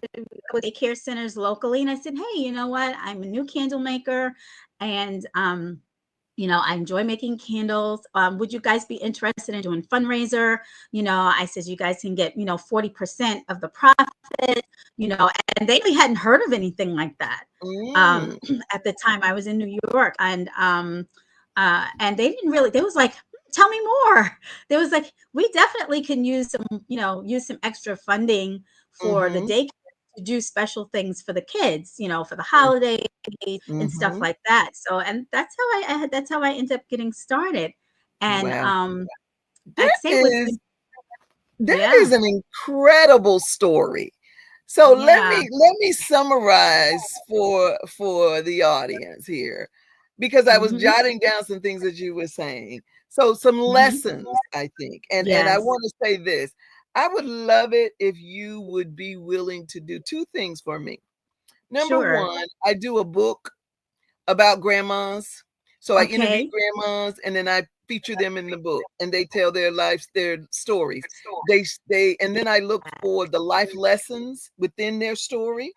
Speaker 2: to daycare centers locally, and I said, "Hey, you know what? I'm a new candle maker, and I enjoy making candles. Would you guys be interested in doing fundraiser? I said you guys can get 40% of the profit. You know, and they really hadn't heard of anything like that.
Speaker 1: Mm.
Speaker 2: At the time, I was in New York, and they didn't really. They was like, tell me more. They was like, we definitely can use some extra funding for the
Speaker 1: Mhm.
Speaker 2: daycare to do special things for the kids, for the holidays and stuff
Speaker 1: Mhm.
Speaker 2: like that. So, and that's how I ended up getting started. And
Speaker 1: Wow.
Speaker 2: I'd
Speaker 1: That
Speaker 2: say
Speaker 1: is
Speaker 2: within,
Speaker 1: that
Speaker 2: yeah,
Speaker 1: is an incredible story. So let
Speaker 2: yeah,
Speaker 1: me let me summarize for the audience here. because I was
Speaker 2: Mhm.
Speaker 1: jotting down some things that you were saying. So some
Speaker 2: Mhm.
Speaker 1: lessons, I think. And I
Speaker 2: Yes.
Speaker 1: want to say this. I would love it if you would be willing to do two things for me. Number
Speaker 2: Sure.
Speaker 1: one, I do a book about grandmas. So I interview
Speaker 2: Okay.
Speaker 1: grandmas and then I feature them in the book and they tell their lives, their stories. They and then I look for the life lessons within their story.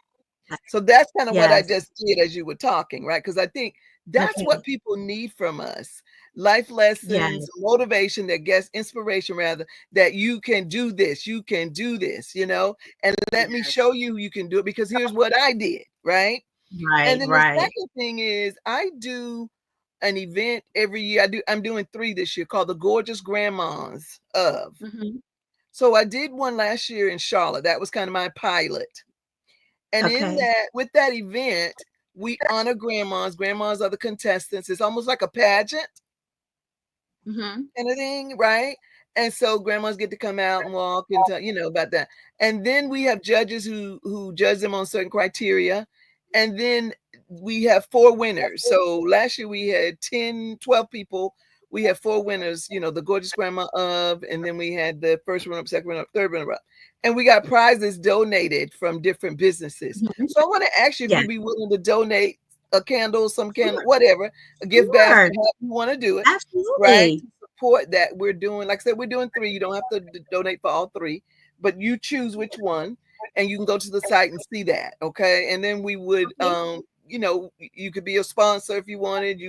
Speaker 1: So that's kind of what I
Speaker 2: Yes.
Speaker 1: just did as you were talking, right? Because I think that's what
Speaker 2: Okay.
Speaker 1: people need from us. Life lessons,
Speaker 2: Yes.
Speaker 1: motivation that gets inspiration rather, that you can do this, you can do this, and let me
Speaker 2: Yes.
Speaker 1: show you you can do it because here's what I did, right? And
Speaker 2: Right,
Speaker 1: then the
Speaker 2: right.
Speaker 1: second thing is I do an event every year. I'm doing 3 this year called the Gorgeous Grandmas of.
Speaker 2: Mhm.
Speaker 1: So I did one last year in Charlotte. That was kind of my pilot. And in
Speaker 2: Okay.
Speaker 1: that, with that event, we honor grandmas. Grandmas are the contestants. It's almost like a pageant
Speaker 2: Mhm.
Speaker 1: kind of thing, right? And so grandmas get to come out and walk and tell, about that. And then we have judges who judge them on certain criteria. And then we have 4 winners. So last year we had 10, 12 people. We had 4 winners, the gorgeous grandma of, and then we had the first runner up, second runner up, third runner up. And we got prizes donated from different businesses.
Speaker 2: Mhm.
Speaker 1: So I want to ask you if
Speaker 2: Yes.
Speaker 1: you'd be willing to donate a candle, some candle,
Speaker 2: Sure.
Speaker 1: whatever, a gift basket,
Speaker 2: Sure.
Speaker 1: however you want to do it, right?
Speaker 2: Absolutely.
Speaker 1: Support that we're doing. Like I said, we're doing 3. You don't have to donate for all 3, but you choose which one, and you can go to the site and see that. Okay, and then we would,
Speaker 2: Okay.
Speaker 1: you could be a sponsor if you wanted.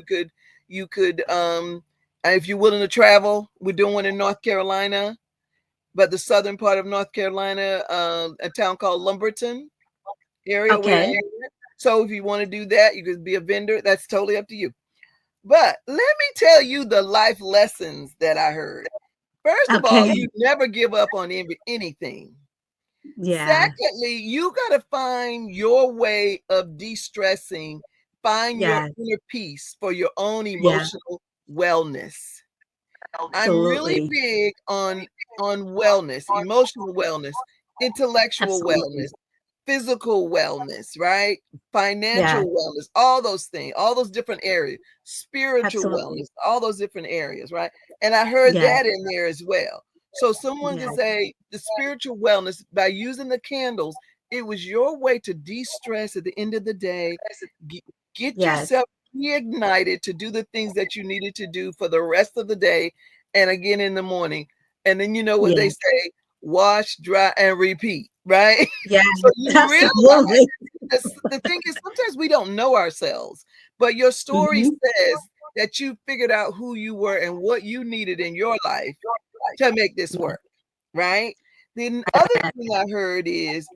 Speaker 1: If you're willing to travel, we're doing one in North Carolina, but the southern part of North Carolina, a town called Lumberton area. We're
Speaker 2: Okay.
Speaker 1: in. So if you want to do that, you could be a vendor. That's totally up to you. But let me tell you the life lessons that I heard. First of all,
Speaker 2: Okay.
Speaker 1: you never give up on anything.
Speaker 2: Yeah.
Speaker 1: Secondly, you got to find your way of de-stressing, find your
Speaker 2: Yes.
Speaker 1: inner peace for your own
Speaker 2: Yeah.
Speaker 1: emotional wellness. I'm really
Speaker 2: Absolutely.
Speaker 1: big on wellness, emotional wellness, intellectual
Speaker 2: Absolutely.
Speaker 1: wellness, physical wellness, right? Financial
Speaker 2: Yeah.
Speaker 1: wellness, all those things, all those different areas, spiritual
Speaker 2: Absolutely.
Speaker 1: wellness, all those different areas, right? And I heard
Speaker 2: Yes.
Speaker 1: that in there as well. So someone could
Speaker 2: Yes.
Speaker 1: say the spiritual wellness by using the candles, it was your way to de-stress at the end of the day, get, get
Speaker 2: Yes.
Speaker 1: yourself reignited to do the things that you needed to do for the rest of the day and again in the morning. And then you know what they
Speaker 2: Yes.
Speaker 1: say, wash, dry, and repeat, right?
Speaker 2: Yes.
Speaker 1: So you realize
Speaker 2: Absolutely.
Speaker 1: the thing is sometimes we don't know ourselves, but your story
Speaker 2: Mhm.
Speaker 1: says that you figured out who you were and what you needed in your life to make this
Speaker 2: Yeah.
Speaker 1: work, right? The other thing I heard is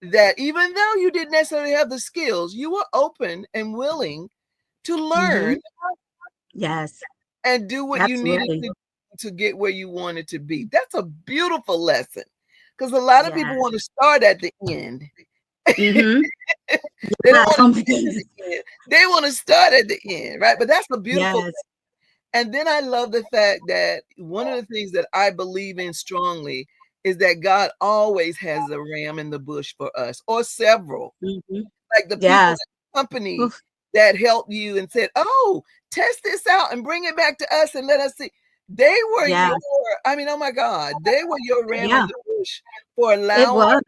Speaker 1: that even though you didn't necessarily have the skills, you were open and willing to learn
Speaker 2: Mhm. Yes.
Speaker 1: and do what you needed
Speaker 2: Absolutely.
Speaker 1: to get where you wanted to be. That's a beautiful lesson because a lot of people
Speaker 2: Yes.
Speaker 1: want to start at the end.
Speaker 2: Mhm.
Speaker 1: They don't want to get to
Speaker 2: Yes.
Speaker 1: the end. They want to start at the end, right? But that's a beautiful.
Speaker 2: Yes.
Speaker 1: And then I love the fact that one of the things that I believe in strongly is that God always has a ram in the bush for us, or several.
Speaker 2: Mhm.
Speaker 1: Like the people,
Speaker 2: Yes.
Speaker 1: the company
Speaker 2: Oof.
Speaker 1: that helped you and said, "Oh, test this out and bring it back to us and let us see." They were
Speaker 2: Yeah.
Speaker 1: your, I mean, oh my God, they were your ram in
Speaker 2: Yeah.
Speaker 1: the bush for
Speaker 2: It
Speaker 1: allowing
Speaker 2: was.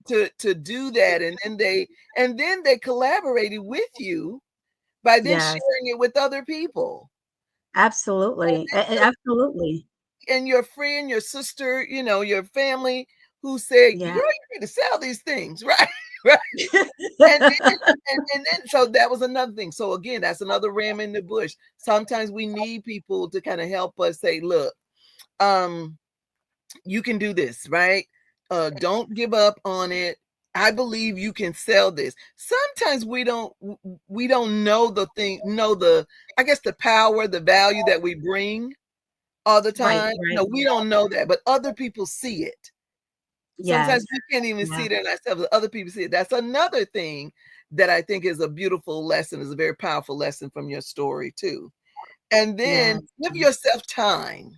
Speaker 1: to do that, and then they collaborated with you by then
Speaker 2: Yes.
Speaker 1: sharing it with other people.
Speaker 2: Absolutely. Absolutely.
Speaker 1: And your friend, your sister, your family who said, "Girl,
Speaker 2: Yeah.
Speaker 1: you need to sell these things," right? Right. And then, and then, so that was another thing. So again, that's another ram in the bush. Sometimes we need people to kind of help us say, "Look, um, you can do this, right? Don't give up on it. I believe you can sell this." Sometimes we don't know the thing, know the, I guess, the power, the value that we bring all the
Speaker 2: Right,
Speaker 1: time.
Speaker 2: right.
Speaker 1: We don't know that, but other people see it.
Speaker 2: Yes.
Speaker 1: Sometimes we can't even
Speaker 2: Yeah.
Speaker 1: see it in ourselves, but other people see it. That's another thing that I think is a beautiful lesson, is a very powerful lesson from your story too. And then
Speaker 2: Yes.
Speaker 1: give yourself time.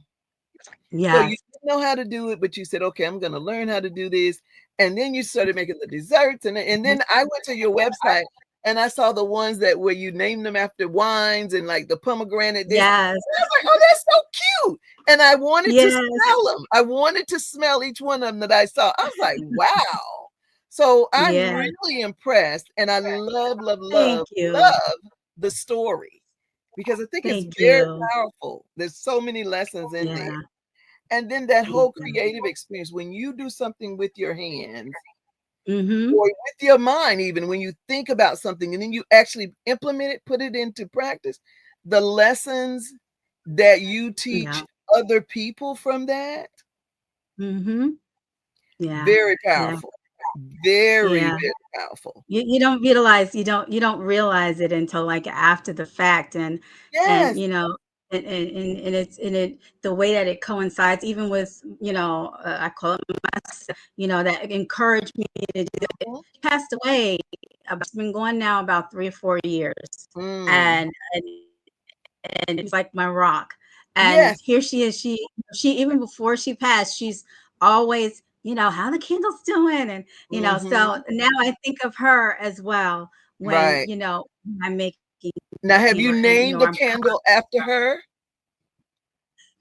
Speaker 1: So you
Speaker 2: Yes.
Speaker 1: didn't know how to do it, but you said, "Okay, I'm going to learn how to do this." And then you started making the desserts, and then I went to your website. and I saw the ones that where you name them after wines and like the pomegranate this.
Speaker 2: Yes.
Speaker 1: And I was like, "Oh, that's so cute." And I wanted to
Speaker 2: Yes.
Speaker 1: smell them. I wanted to smell each one of them that I saw. I was like, "Wow." So I'm
Speaker 2: Yeah.
Speaker 1: really impressed, and I love, love, love,
Speaker 2: Thank you.
Speaker 1: love the story because I think it's
Speaker 2: Thank
Speaker 1: very
Speaker 2: you.
Speaker 1: powerful. There's so many lessons in there.
Speaker 2: Yeah.
Speaker 1: And then that
Speaker 2: Thank
Speaker 1: whole
Speaker 2: you.
Speaker 1: creative experience, when you do something with your hands
Speaker 2: Mhm.
Speaker 1: or with your mind, even when you think about something and then you actually implement it, put it into practice, the lessons that you
Speaker 2: Yeah.
Speaker 1: teach other people from that,
Speaker 2: Mhm. Yeah.
Speaker 1: very
Speaker 2: Yeah.
Speaker 1: powerful. Very,
Speaker 2: Yeah.
Speaker 1: very powerful.
Speaker 2: You don't realize it until, like, after the fact, and,
Speaker 1: Yes.
Speaker 2: you know, and the way that it coincides even with, I call it that encouraged me to do it.
Speaker 1: Mhm.
Speaker 2: She passed away, it's been going now about 3 or 4 years,
Speaker 1: Mm.
Speaker 2: and it's like my rock. And
Speaker 1: Yes.
Speaker 2: here she is. She even before she passed, she's always, how the candles doing, and so
Speaker 1: Mhm.
Speaker 2: now I think of her as well when
Speaker 1: Right.
Speaker 2: I'm making
Speaker 1: Now, have
Speaker 2: tea,
Speaker 1: you
Speaker 2: or
Speaker 1: named the
Speaker 2: I'm
Speaker 1: candle after her?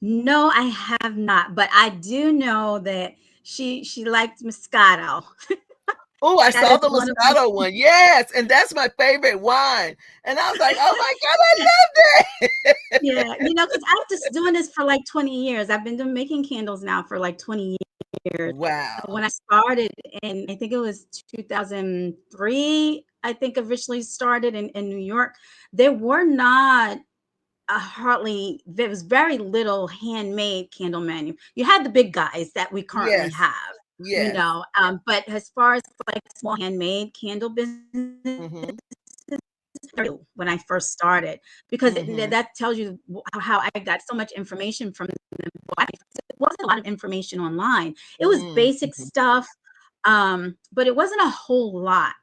Speaker 2: no, I have not, but I do know that she liked Moscato.
Speaker 1: Oh, I
Speaker 2: That
Speaker 1: saw
Speaker 2: is
Speaker 1: the
Speaker 2: one of her.
Speaker 1: Moscato one. Yes, and that's my favorite wine. And I was like, "Oh my God, I love that."
Speaker 2: Yeah, because I've just doing this for like 20 years. I've been doing making candles now for like 20 years.
Speaker 1: Wow.
Speaker 2: When I started in, I think it was 2003, I think originally started in New York, there were not there was very little handmade candle menu. You had the big guys that we currently
Speaker 1: Yes.
Speaker 2: have,
Speaker 1: Yes.
Speaker 2: but as far as like small handmade candle business,
Speaker 1: Mhm.
Speaker 2: when I first started, because
Speaker 1: Mhm.
Speaker 2: that tells you how I got so much information from them. It wasn't a lot of information online. It was
Speaker 1: Mm.
Speaker 2: basic
Speaker 1: Mhm.
Speaker 2: stuff, but it wasn't a whole lot.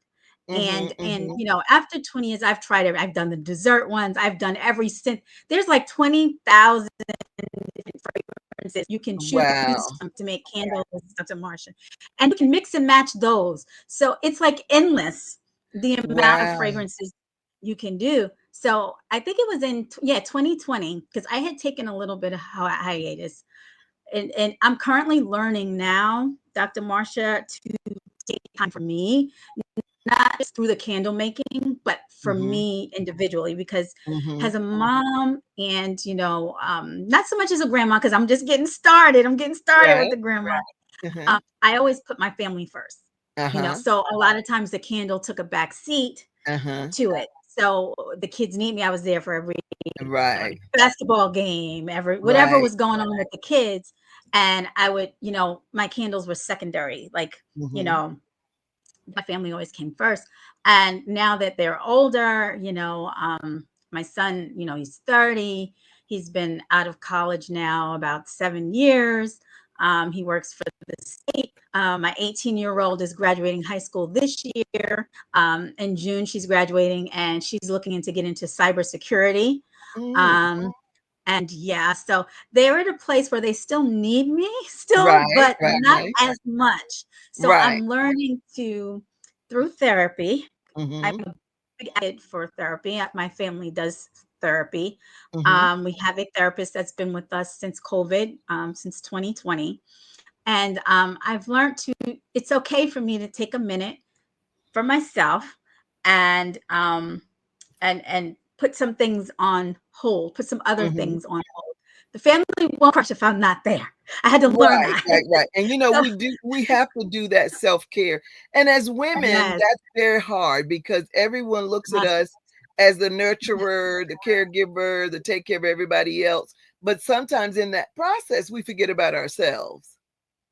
Speaker 1: Mhm.
Speaker 2: And
Speaker 1: Mhm.
Speaker 2: after 20 years, I've tried it. I've done the dessert ones. I've done every scent. There's like 20,000 different fragrances you can choose
Speaker 1: Wow.
Speaker 2: from to make candles, Dr. Marsha, and you can mix and match those. So it's like endless the amount of
Speaker 1: Wow.
Speaker 2: fragrances you can do. So I think it was in 2020, because I had taken a little bit of hiatus, and I'm currently learning now, Dr. Marsha, to take time for me, not just through the candle making, but for
Speaker 1: Mhm.
Speaker 2: me individually, because
Speaker 1: Mhm.
Speaker 2: as a mom and, not so much as a grandma, because I'm just getting started. I'm getting started with
Speaker 1: Right.
Speaker 2: the grandma.
Speaker 1: Uh-huh.
Speaker 2: I always put my family first,
Speaker 1: Uh-huh.
Speaker 2: so a lot of times the candle took a back seat
Speaker 1: Uh-huh.
Speaker 2: to it. So the kids need me. I was there for every
Speaker 1: Right.
Speaker 2: basketball game, every whatever
Speaker 1: Right.
Speaker 2: was going on with the kids. And I would, my candles were secondary. Like, you
Speaker 1: Mhm.
Speaker 2: know, my family always came first. And now that they're older, my son, he's 30. He's been out of college now about 7 years. He works for the state. My 18-year-old is graduating high school this year. In June, she's graduating, and she's looking into get into cybersecurity.
Speaker 1: Mm.
Speaker 2: Um, and yeah, so they're at a place where they still need me still,
Speaker 1: Right.
Speaker 2: but
Speaker 1: Right.
Speaker 2: not
Speaker 1: Right.
Speaker 2: as much. So
Speaker 1: Right.
Speaker 2: I'm learning to, through therapy. I'm
Speaker 1: Mhm.
Speaker 2: a big advocate for therapy. My family does therapy.
Speaker 1: Mhm.
Speaker 2: We have a therapist that's been with us since COVID, since 2020. And I've learned it's okay for me to take a minute for myself, and put some things on hold, put some other
Speaker 1: Mhm.
Speaker 2: things on hold. The family won't crush if I'm not there. I had to learn
Speaker 1: Right,
Speaker 2: that.
Speaker 1: right, right, and,
Speaker 2: So
Speaker 1: we have to do that self-care, and as women,
Speaker 2: yes,
Speaker 1: that's very hard because everyone looks at
Speaker 2: yes,
Speaker 1: us as the nurturer, the caregiver, the take care of everybody else, but sometimes in that process, we forget about ourselves.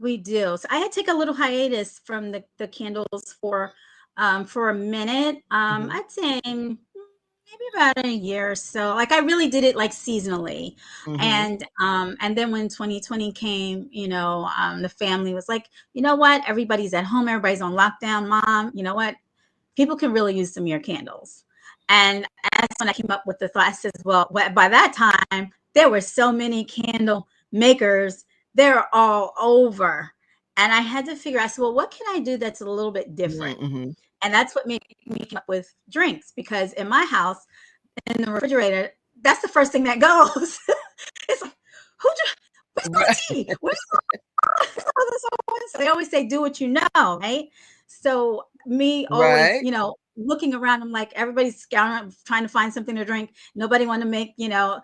Speaker 2: we do. So I had to take a little hiatus from the candles for a minute.
Speaker 1: Mhm,
Speaker 2: I'd say maybe about a year or so. Like I really did it like seasonally.
Speaker 1: mhm,
Speaker 2: And then when 2020 came, the family was like, you know what? Everybody's at home, everybody's on lockdown, mom. You know what? People can really use some of your candles. And that's when I came up with the thought. I says, well, by that time, there were so many candle makers. They're all over. And I had to figure out, I said, well, what can I do that's a little bit
Speaker 1: mhm,
Speaker 2: different?
Speaker 1: mhm.
Speaker 2: And that's what made me come up with drinks, because in my house, in the refrigerator, that's the first thing that goes. It's like, who? Where's my
Speaker 1: Right.
Speaker 2: tea? Where's so they always say, do what you know, right? So me always,
Speaker 1: Right.
Speaker 2: looking around, I'm like, everybody's scouring, trying to find something to drink. Nobody want to make, so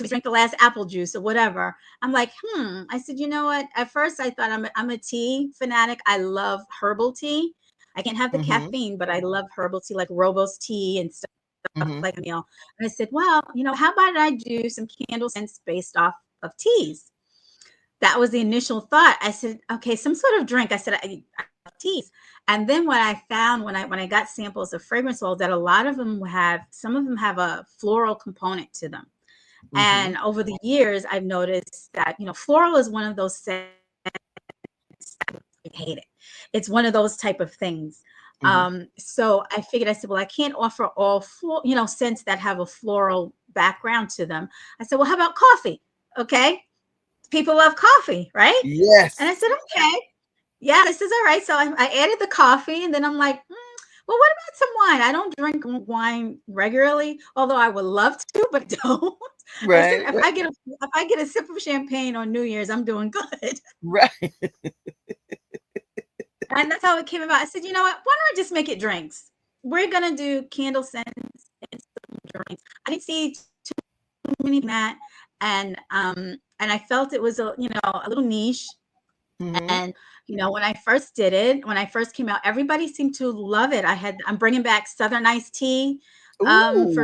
Speaker 2: we drink the last apple juice or whatever. I'm like, I said, you know what? At first I thought I'm a tea fanatic. I love herbal tea. I can't have the
Speaker 1: Mhm.
Speaker 2: caffeine, but I love herbal tea, like Robos tea and stuff
Speaker 1: Mhm.
Speaker 2: like a meal. And I said, well, how about I do some candle scents based off of teas? That was the initial thought. I said, okay, some sort of drink. I said, I love teas. And then what I found when I got samples of fragrance oil, that a lot of them have, some of them have a floral component to them.
Speaker 1: Mhm.
Speaker 2: And over the years, I've noticed that, floral is one of those scents, I hate it. It's one of those type of things.
Speaker 1: Mhm.
Speaker 2: So I figured, I said, well, I can't offer all, scents that have a floral background to them. I said, well, how about coffee? Okay. People love coffee, right? And I
Speaker 1: Yes.
Speaker 2: said, okay. Yeah, this is all right. So I added the coffee, and then I'm like, well, what about some wine? I don't drink wine regularly, although I would love to, but don't. I said,
Speaker 1: Right.
Speaker 2: if I get a sip of champagne on New Year's, I'm doing good.
Speaker 1: Right.
Speaker 2: And that's how it came about. I said, you know what? Why don't I just make it drinks? We're gonna do candle scents and some drinks. I didn't see too many that, and I felt it was a little niche.
Speaker 1: Mhm.
Speaker 2: And when I first did it, when I first came out, everybody seemed to love it. I'm bringing back Southern iced tea, for
Speaker 1: Ooh.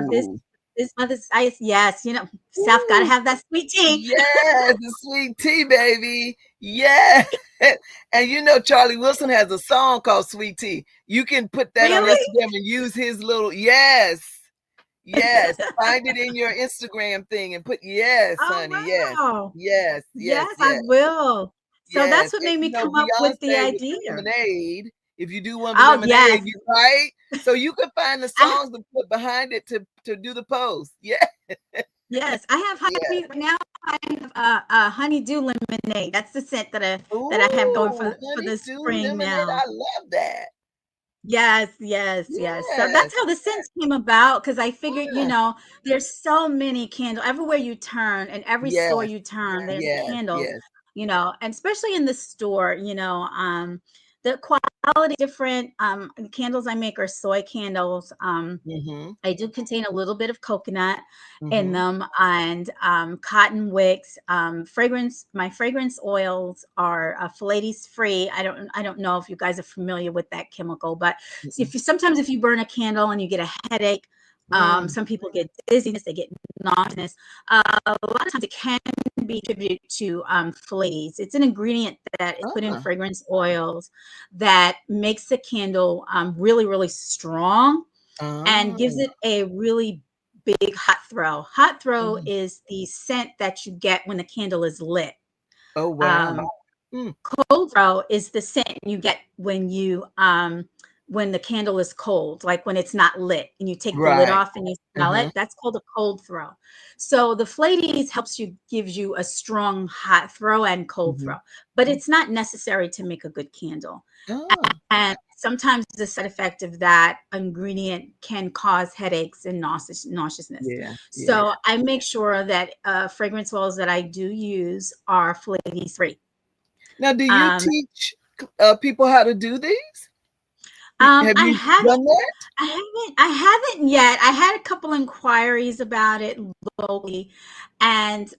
Speaker 2: this mother's ice. Yes, South got to
Speaker 1: Ooh.
Speaker 2: have that sweet tea.
Speaker 1: Yes, the sweet tea, baby. Yeah. And Charlie Wilson has a song called Sweet Tea. You can put that on
Speaker 2: Really?
Speaker 1: Instagram and use his little yes. Yes. Find it in your Instagram thing and put yes,
Speaker 2: Oh
Speaker 1: honey. Yes.
Speaker 2: wow.
Speaker 1: Yes. Yes.
Speaker 2: Yes, I
Speaker 1: Yes.
Speaker 2: will. So
Speaker 1: Yes.
Speaker 2: that's what
Speaker 1: And
Speaker 2: made me come up with the
Speaker 1: Beyonce with
Speaker 2: idea.
Speaker 1: Lemonade. If you do one with
Speaker 2: Oh yes.
Speaker 1: lemonade, you right. So you can find the
Speaker 2: I
Speaker 1: songs to put behind it to do the post. Yeah.
Speaker 2: Yes, I have
Speaker 1: Yeah.
Speaker 2: honey right now. I have honeydew lemonade. That's the scent that I have going
Speaker 1: Ooh,
Speaker 2: for the
Speaker 1: honeydew
Speaker 2: spring
Speaker 1: lemonade.
Speaker 2: now.
Speaker 1: I love that.
Speaker 2: Yes, yes, yes. So
Speaker 1: Yes.
Speaker 2: that's how the scents came about, because I figured,
Speaker 1: Yeah.
Speaker 2: there's so many candles everywhere you turn, and every store
Speaker 1: Yes.
Speaker 2: you turn, there's
Speaker 1: Yes.
Speaker 2: candles,
Speaker 1: Yes.
Speaker 2: and especially in the store, the quality different. The candles I make are soy candles.
Speaker 1: Mhm.
Speaker 2: I do contain a little bit of coconut in
Speaker 1: Mhm.
Speaker 2: them, and cotton wicks. My fragrance oils are Pallades free. I don't know if you guys are familiar with that chemical, but so
Speaker 1: Mm-mm.
Speaker 2: sometimes if you burn a candle and you get a headache,
Speaker 1: Mm.
Speaker 2: some people get dizziness, they get nauseousness. A lot of times it can be attributed to Pallades. It's an ingredient that is put in
Speaker 1: Ah.
Speaker 2: fragrance oils that makes the candle really, really strong and
Speaker 1: Ah.
Speaker 2: gives it a really big hot throw. Hot throw
Speaker 1: Mm.
Speaker 2: is the scent that you get when the candle is lit.
Speaker 1: Oh, wow.
Speaker 2: Um,
Speaker 1: Mm.
Speaker 2: Cold throw is the scent you get when the candle is cold, like when it's not lit and you take the lid
Speaker 1: Right.
Speaker 2: off and you smell
Speaker 1: Uh-huh.
Speaker 2: it. That's called a cold throw. So the Flades gives you a strong hot throw and cold throw,
Speaker 1: Mhm.
Speaker 2: but
Speaker 1: Mm.
Speaker 2: it's not necessary to make a good candle.
Speaker 1: Ah.
Speaker 2: And sometimes the side effect of that ingredient can cause headaches and nauseousness.
Speaker 1: Yeah. Yeah.
Speaker 2: So I make sure that fragrance oils that I do use are Flades free.
Speaker 1: Now, do you
Speaker 2: Um,
Speaker 1: teach people how to do these? Have
Speaker 2: I
Speaker 1: you
Speaker 2: haven't,
Speaker 1: done that?
Speaker 2: I haven't yet. I had a couple inquiries about it locally, and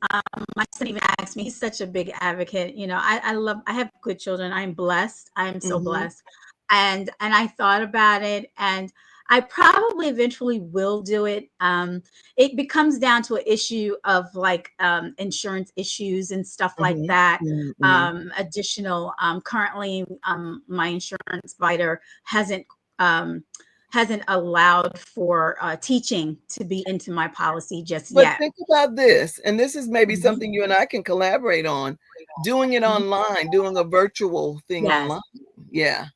Speaker 2: my son even asked me. He's such a big advocate. I have good children. I'm blessed. I am so
Speaker 1: Mhm.
Speaker 2: blessed, and I thought about it, and I probably eventually will do it. It becomes down to an issue of like insurance issues and stuff like
Speaker 1: Mhm.
Speaker 2: that.
Speaker 1: Mhm. Mhm.
Speaker 2: Additional, currently, my insurance provider um, hasn't allowed for teaching to be into my policy just
Speaker 1: But
Speaker 2: yet.
Speaker 1: think about this, and this is maybe
Speaker 2: Mhm,
Speaker 1: something you and I can collaborate on, doing it
Speaker 2: mhm.
Speaker 1: online, doing a virtual thing
Speaker 2: Yes,
Speaker 1: online. Yeah,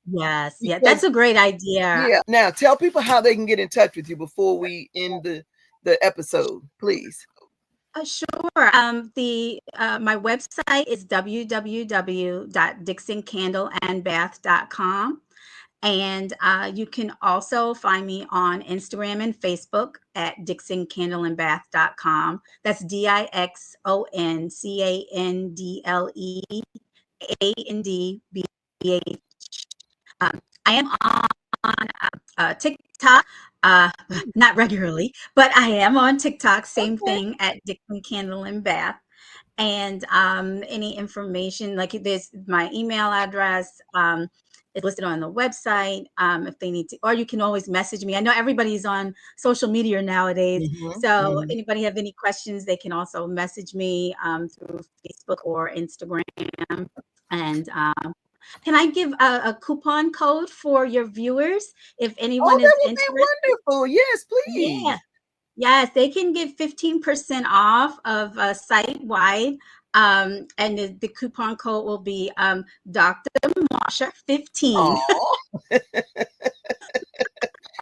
Speaker 2: yes, yeah. That's
Speaker 1: because
Speaker 2: a great idea.
Speaker 1: yeah. Now tell people how they can get in touch with you before we end the episode, please.
Speaker 2: Sure. The My website is www.dixoncandleandbath.com. And you can also find me on Instagram and Facebook at dixoncandleandbath.com. That's DIXONCANDLEANDBAH. I am on TikTok, not regularly, but I am on TikTok. Same
Speaker 1: Okay.
Speaker 2: thing at Dixon Candle and Bath. And any information, like there's my email address. It's listed on the website if they need to, or you can always message me. I know everybody's on social media nowadays,
Speaker 1: Mhm,
Speaker 2: so
Speaker 1: mhm.
Speaker 2: anybody have any questions, they can also message me through Facebook or Instagram. And can I give a coupon code for your viewers if
Speaker 1: Oh,
Speaker 2: anyone
Speaker 1: that
Speaker 2: is
Speaker 1: would be
Speaker 2: interested?
Speaker 1: wonderful. Yes,
Speaker 2: Yeah.
Speaker 1: please.
Speaker 2: Yes, they can get 15% off of site wide. And the coupon code will be Dr. Marsha 15.
Speaker 1: Oh,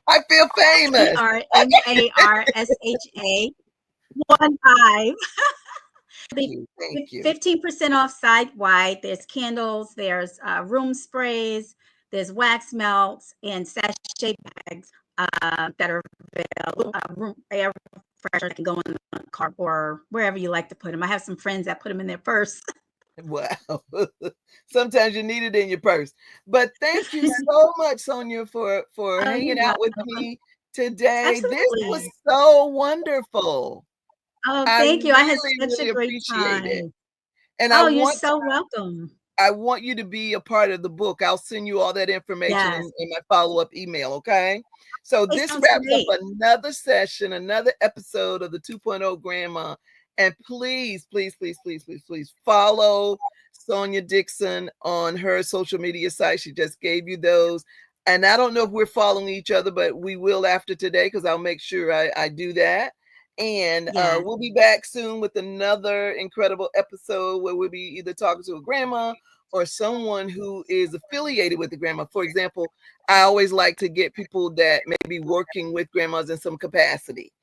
Speaker 1: I feel famous.
Speaker 2: DRMARSHA 15.
Speaker 1: Thank you. Thank you.
Speaker 2: 15% off site wide. There's candles, there's room sprays, there's wax melts, and sachet bags that are available. Room air freshener that can go in the car or wherever you like to put them. I have some friends that put them in their purse.
Speaker 1: Wow. Sometimes you need it in your purse. But thank you so much, Sonya, for
Speaker 2: Oh,
Speaker 1: hanging
Speaker 2: you're
Speaker 1: out with
Speaker 2: welcome.
Speaker 1: me today. This was
Speaker 2: Absolutely.
Speaker 1: so wonderful.
Speaker 2: Oh,
Speaker 1: I
Speaker 2: thank you. I had
Speaker 1: really,
Speaker 2: such a
Speaker 1: really
Speaker 2: great
Speaker 1: appreciate it.
Speaker 2: time.
Speaker 1: And
Speaker 2: Oh, you're so welcome.
Speaker 1: I want you to be a part of the book. I'll send you all that information
Speaker 2: Yes.
Speaker 1: in my follow-up email, okay? So
Speaker 2: It
Speaker 1: this
Speaker 2: sounds
Speaker 1: wraps up
Speaker 2: great.
Speaker 1: another session, another episode of the 2.0 Grandma. And please, please, please, please, please, please follow Sonya Dixon on her social media site. She just gave you those. And I don't know if we're following each other, but we will after today because I'll make sure I do that. And
Speaker 2: Yes.
Speaker 1: we'll be back soon with another incredible episode where we'll be either talking to a grandma or someone who is affiliated with the grandma. For example, I always like to get people that may be working with grandmas in some capacity.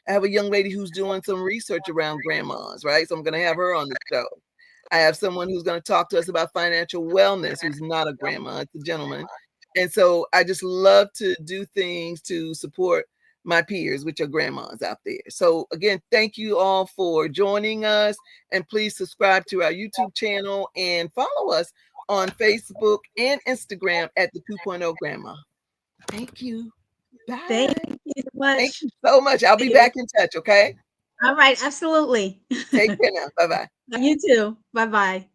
Speaker 1: I have a young lady who's doing some research around grandmas, right? So I'm going to have her on the show. I have someone who's going to talk to us about financial wellness who's not a grandma, it's a gentleman. And so I just love to do things to support my peers, which are grandmas out there. So again, thank you all for joining us. And please subscribe to our YouTube channel and follow us on Facebook and Instagram at the 2.0 Grandma. Thank you.
Speaker 2: Thank
Speaker 1: Bye.
Speaker 2: you so
Speaker 1: Thank
Speaker 2: much.
Speaker 1: you so much. I'll be
Speaker 2: See you.
Speaker 1: back in touch. Okay.
Speaker 2: All right. Absolutely.
Speaker 1: Take care now. Bye bye.
Speaker 2: You too. Bye bye.